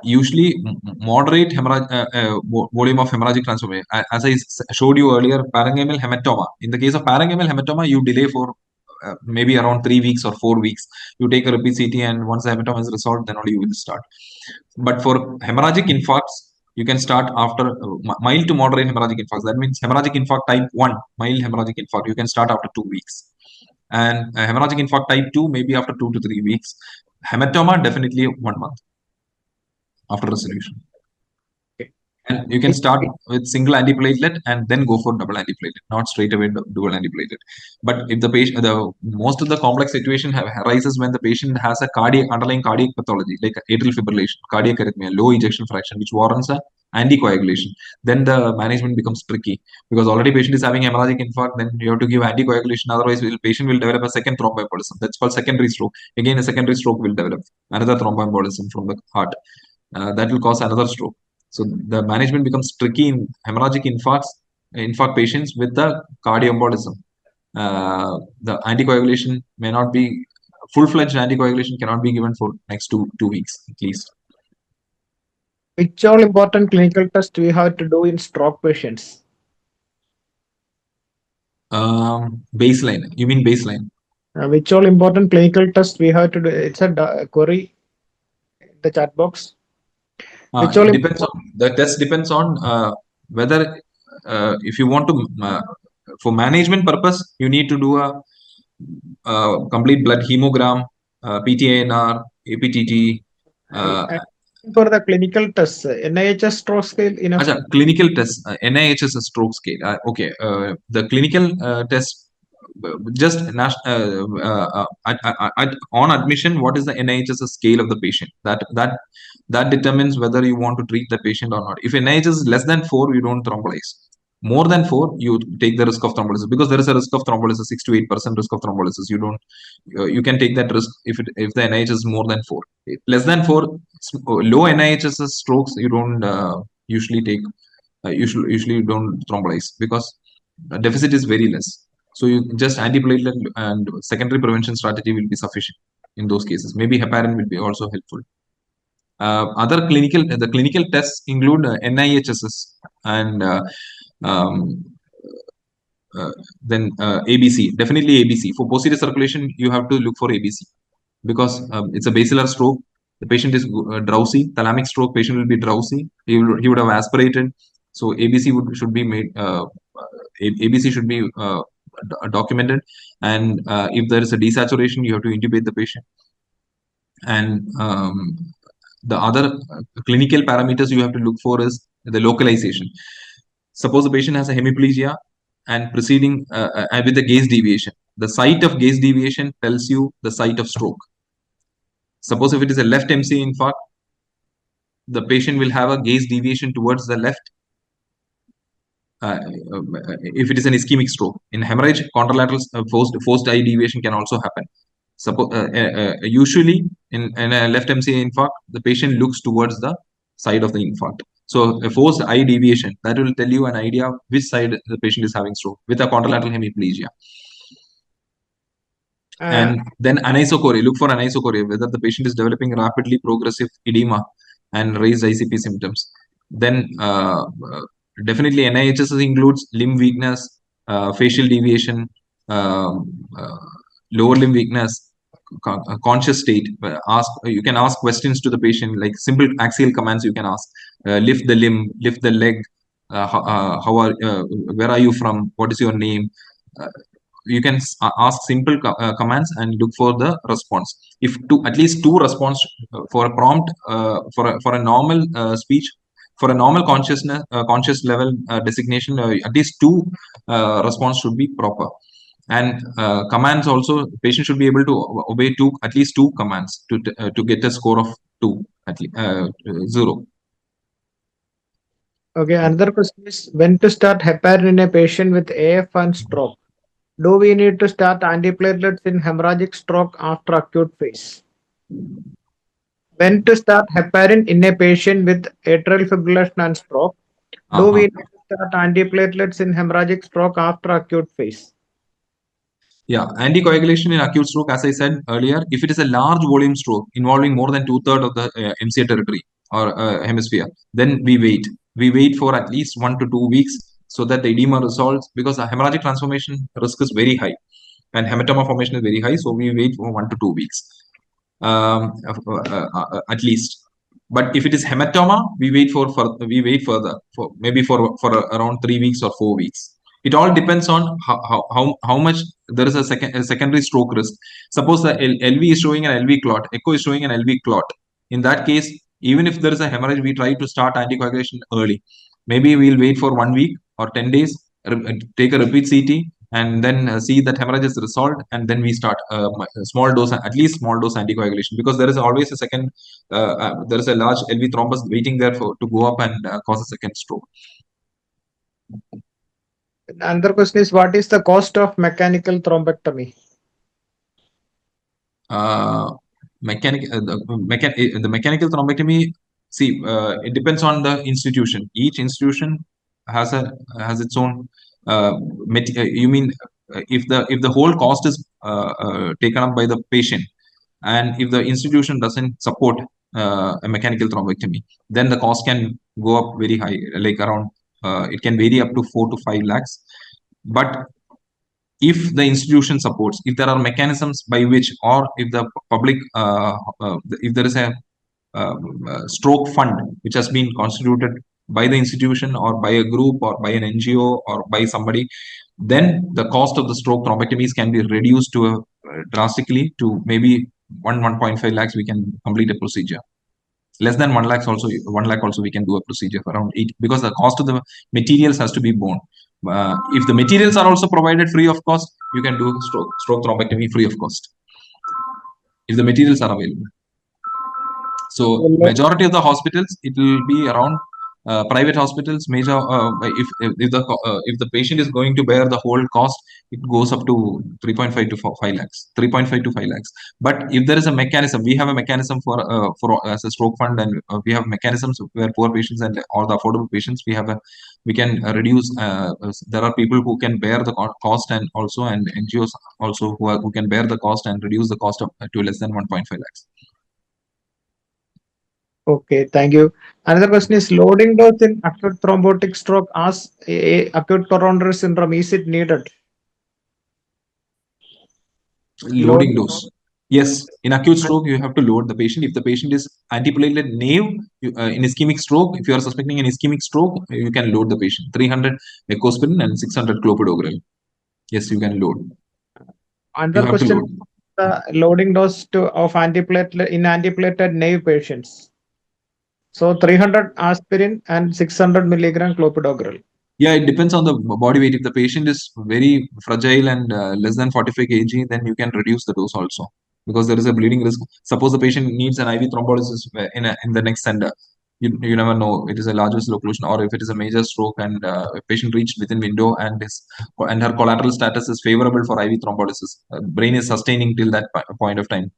Usually, moderate volume of hemorrhagic transformation. As I showed you earlier, parenchymal hematoma. In the case of parenchymal hematoma, you delay for maybe around 3 weeks or 4 weeks. You take a repeat CT, and once the hematoma is resolved, then only you will start. But for hemorrhagic infarcts, you can start after mild to moderate hemorrhagic infarcts. That means hemorrhagic infarct type 1, mild hemorrhagic infarct, you can start after 2 weeks. And hemorrhagic infarct type 2, maybe after 2 to 3 weeks. Hematoma, definitely 1 month after resolution. Okay. And you can start with single antiplatelet and then go for double antiplatelet, not straight away dual antiplatelet. But if the patient, most of the complex situation arises when the patient has a underlying cardiac pathology like atrial fibrillation, cardiac arrhythmia, low ejection fraction, which warrants a anticoagulation. Then the management becomes tricky because already patient is having hemorrhagic infarct. Then you have to give anticoagulation. Otherwise, patient will develop a second thromboembolism. That's called secondary stroke. Again, a secondary stroke will develop another thromboembolism from the heart. That will cause another stroke. So the management becomes tricky in hemorrhagic infarct patients with the cardioembolism. The anticoagulation may not be full-fledged anticoagulation cannot be given for next two weeks at least. Which all important clinical tests we have to do in stroke patients? Baseline. You mean baseline? Which all important clinical tests we have to do? It's a query in the chat box. Which all It depends on the test depends on whether if you want to for management purpose you need to do a complete blood hemogram, PTANR, APTT. For the clinical tests, NIHS stroke scale enough. Clinical tests, NIHS stroke scale. Okay, the clinical test just on admission, what is the NIHS scale of the patient? That determines whether you want to treat the patient or not. If NIHS is less than 4, you don't thrombolize. More than 4, you take the risk of thrombolysis because there is a risk of thrombolysis, 6 to 8% risk of thrombolysis. You can take that risk if the NIHS is more than 4. Less than 4, low NIHS strokes you don't usually take. Usually you don't thrombolize because deficit is very less. So you just antiplatelet and secondary prevention strategy will be sufficient in those cases. Maybe heparin will be also helpful. The clinical tests include NIHSS and then ABC. Definitely ABC. For posterior circulation, you have to look for ABC because it's a basilar stroke. The patient is drowsy. Thalamic stroke patient will be drowsy. He would have aspirated. So ABC should be made. ABC should be documented. And if there is a desaturation, you have to intubate the patient. And the other clinical parameters you have to look for is the localization. Suppose the patient has a hemiplegia and proceeding with a gaze deviation. The site of gaze deviation tells you the site of stroke. Suppose if it is a left MC infarct, the patient will have a gaze deviation towards the left. If it is an ischemic stroke, in hemorrhage, contralateral forced eye deviation can also happen. Usually in a left MCA infarct, the patient looks towards the side of the infarct. So a forced eye deviation, that will tell you an idea of which side the patient is having stroke with a contralateral hemiplegia. And then anisocoria, look for anisocoria, whether the patient is developing rapidly progressive edema and raised ICP symptoms. Then definitely NIHS includes limb weakness, facial deviation, lower limb weakness, conscious state. You can ask questions to the patient, like simple axial commands you can ask. Lift the limb, lift the leg, where are you from, what is your name? You can ask simple commands and look for the response. If at least two response for a prompt for a normal speech, for a normal conscious level designation, at least two response should be proper. And commands also, patient should be able to obey at least two commands to get a score of 2 at least 0. Okay, another question is when to start heparin in a patient with AF and stroke? Do we need to start antiplatelets in hemorrhagic stroke after acute phase? When to start heparin in a patient with atrial fibrillation and stroke? Do we need to start antiplatelets in hemorrhagic stroke after acute phase? Yeah, anticoagulation in acute stroke, as I said earlier, if it is a large volume stroke involving more than 2/3 of the MCA territory or hemisphere, then we wait. We wait for at least 1 to 2 weeks so that the edema resolves, because the hemorrhagic transformation risk is very high and hematoma formation is very high. So we wait for 1 to 2 weeks at least. But if it is hematoma, we wait further for maybe for around 3 weeks or 4 weeks. It all depends on how much there is a secondary stroke risk. Suppose the LV is showing an LV clot, echo is showing an LV clot. In that case, Even if there is a hemorrhage, we try to start anticoagulation early. Maybe we'll wait for 1 week or 10 days, take a repeat CT, and then see that hemorrhage is resolved, and then we start small dose, at least small dose anticoagulation, because there is always a second, there is a large LV thrombus waiting there to go up and cause a second stroke. Another question is, what is the cost of mechanical thrombectomy? The mechanical thrombectomy, see, it depends on the institution. Each institution has its own you mean if the whole cost is taken up by the patient, and if the institution doesn't support a mechanical thrombectomy, then the cost can go up very high, like around it can vary up to 4 to 5 lakhs. But if the institution supports, if there are mechanisms by which, or if the public, if there is a stroke fund which has been constituted by the institution or by a group or by an NGO or by somebody, then the cost of the stroke thrombectomies can be reduced to drastically to maybe 1.5 lakhs. We can complete a procedure. Less than 1 lakh also, we can do a procedure for around 8, because the cost of the materials has to be borne. If the materials are also provided free of cost, you can do stroke thrombectomy free of cost, if the materials are available. So majority of the hospitals, it will be around private hospitals. Major, if the patient is going to bear the whole cost, it goes up to 3.5 to 5 lakhs. 3.5 to 5 lakhs. But if there is a mechanism, we have a mechanism for as a stroke fund, and we have mechanisms where poor patients and all the affordable patients, we can reduce. There are people who can bear the cost, and also, and NGOs also who can bear the cost and reduce the cost to less than 1.5 lakhs. Okay, thank you. Another question is, loading dose in acute thrombotic stroke as acute coronary syndrome, is it needed? Loading dose. Yes, in acute stroke, you have to load the patient. If the patient is antiplatelet naive, in ischemic stroke, if you are suspecting an ischemic stroke, you can load the patient. 300 ecosprin and 600 clopidogrel. Yes, you can load. Another question, the loading dose of antiplatelet in antiplatelet naive patients. So 300 aspirin and 600 milligram clopidogrel. Yeah, it depends on the body weight. If the patient is very fragile and less than 45 kg, then you can reduce the dose also, because there is a bleeding risk. Suppose the patient needs an IV thrombolysis in the next center. You never know. It is a large vessel occlusion, or if it is a major stroke and a patient reached within window and her collateral status is favorable for IV thrombolysis. Brain is sustaining till that point of time.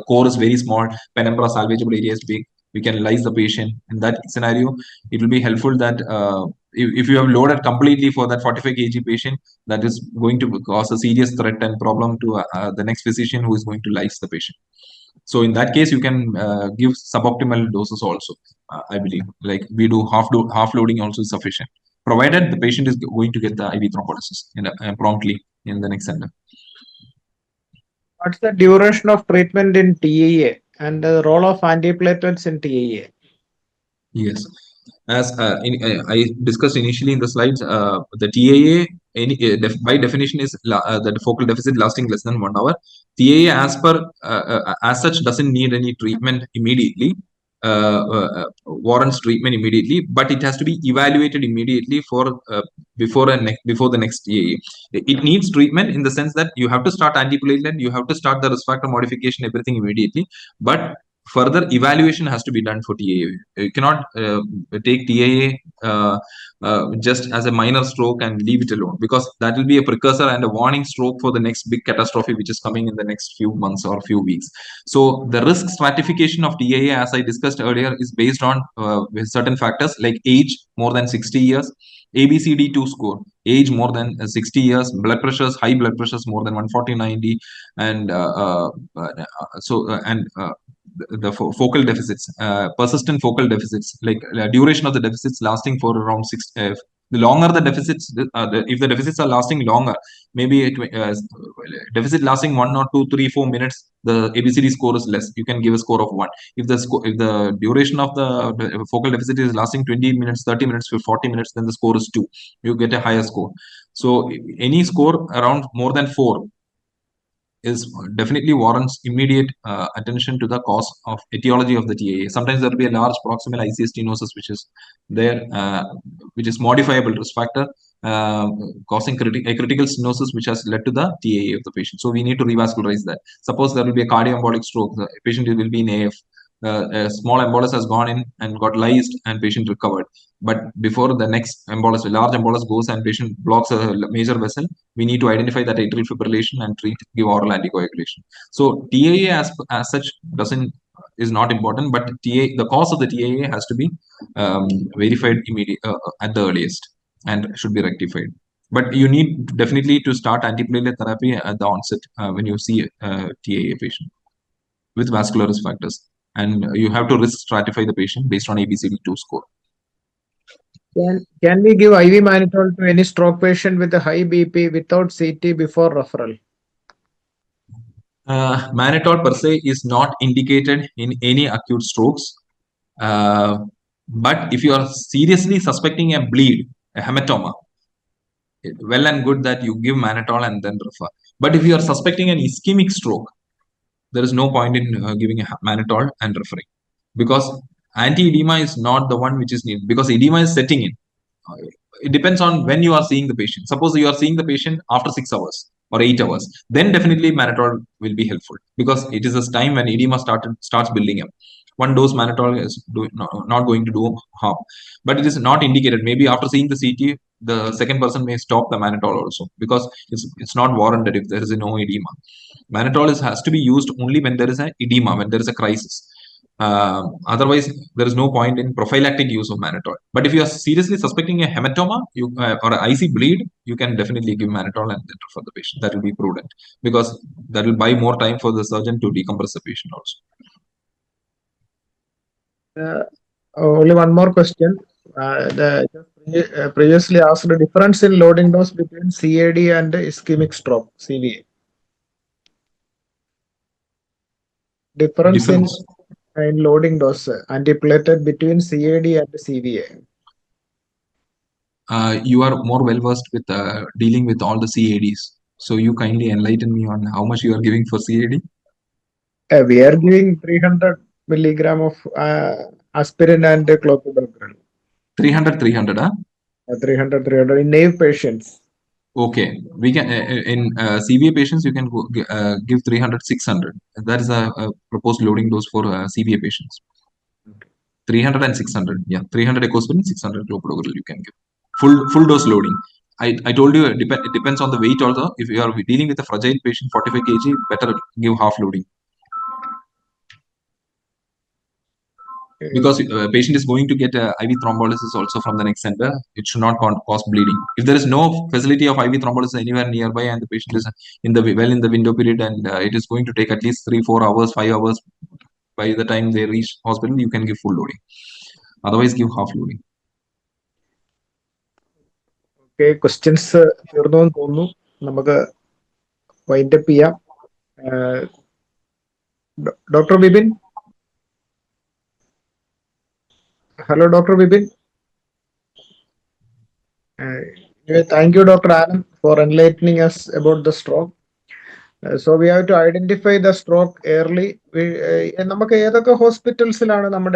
Core is very small. Penumbra salvageable area is big. We can lyse the patient. In that scenario, it will be helpful that if you have loaded completely for that 45 kg patient, that is going to cause a serious threat and problem to the next physician who is going to lyse the patient. So in that case, you can give suboptimal doses also. I believe, like we do half loading also is sufficient, provided the patient is going to get the IV thrombolysis promptly in the next center. What's the duration of treatment in TAA and the role of antiplatelets in TAA? Yes, as I discussed initially in the slides, the TAA by definition is the focal deficit lasting less than 1 hour. TAA as such doesn't need any treatment immediately, warrants treatment immediately, but it has to be evaluated immediately for before the next TAA. It needs treatment in the sense that you have to start antiplatelet, you have to start the risk factor modification, everything immediately, but further evaluation has to be done for TAA. You cannot take TAA just as a minor stroke and leave it alone, because that will be a precursor and a warning stroke for the next big catastrophe which is coming in the next few months or few weeks. So the risk stratification of TAA, as I discussed earlier, is based on certain factors like age more than 60 years, ABCD2 score, age more than 60 years, blood pressures, high blood pressures more than 140/90, and the focal deficits, persistent focal deficits, like duration of the deficits lasting for around 6. The longer the deficits, if the deficits are lasting longer, maybe deficit lasting 1 or 2, 3, 4 minutes, the ABCD score is less. You can give a score of 1. If the duration of the focal deficit is lasting 20 minutes, 30 minutes, 40 minutes, then the score is 2. You get a higher score. So any score around more than 4 is definitely warrants immediate attention to the cause of etiology of the TAA. Sometimes there will be a large proximal ICS stenosis which is there, which is modifiable risk factor, causing a critical stenosis which has led to the TAA of the patient. So we need to revascularize that. Suppose there will be a cardioembolic stroke, the patient will be in AF. A small embolus has gone in and got lysed and patient recovered. But before the next embolus, a large embolus goes and patient blocks a major vessel, we need to identify that atrial fibrillation and give oral anticoagulation. So TAA as such is not important, but the cause of the TAA has to be verified at the earliest and should be rectified. But you need definitely to start antiplatelet therapy at the onset when you see a TAA patient with vascular risk factors. And you have to risk stratify the patient based on ABCD2 score. Can we give IV mannitol to any stroke patient with a high BP without CT before referral? Mannitol per se is not indicated in any acute strokes. But if you are seriously suspecting a bleed, a hematoma, well and good that you give mannitol and then refer. But if you are suspecting an ischemic stroke, there is no point in giving a mannitol and referring, because anti-edema is not the one which is needed, because edema is setting in. It depends on when you are seeing the patient. Suppose you are seeing the patient after 6 hours or 8 hours, then definitely mannitol will be helpful, because it is a time when edema starts building up. One dose mannitol is not going to do harm, but it is not indicated. Maybe after seeing the CT, the second person may stop the mannitol also, because it's not warranted if there is no edema. Mannitol has to be used only when there is an edema, when there is a crisis. Otherwise, there is no point in prophylactic use of mannitol. But if you are seriously suspecting a hematoma or an IC bleed, you can definitely give mannitol and then refer the patient. That will be prudent, because that will buy more time for the surgeon to decompress the patient also. Only one more question. Previously asked the difference in loading dose between CAD and ischemic stroke, CVA. Difference in loading dose antiplatelet between CAD and CVA. You are more well versed with dealing with all the CADs, so you kindly enlighten me on how much you are giving for CAD. We are giving 300 milligram of aspirin and clopidogrel. 300, huh? 300 in naive patients. Okay, we can in CVA patients you can give 300, 600. That is a proposed loading dose for CVA patients. 300 and 600. Yeah, 300 ecospirin, 600 clopidogrel you can give. Full dose loading. I told you it depends on the weight also. If you are dealing with a fragile patient, 45 kg, better give half loading. Because a patient is going to get IV thrombolysis also from the neck center, it should not cause bleeding. If there is no facility of IV thrombolysis anywhere nearby and the patient is in the window period, and it is going to take at least 3-4 hours, 5 hours by the time they reach hospital, you can give full loading. Otherwise, give half loading. Okay, questions തീർന്നു എന്ന് തോന്നുന്നു. നമുക്ക് wind up ചെയ്യാം. Doctor Bipin. Hello, Dr. Bipin. Thank you, Dr. Anand, for enlightening us about the stroke. So we have to identify the stroke early. നമുക്ക് ഏതൊക്കെ ഹോസ്പിറ്റൽസിലാണ് നമ്മുടെ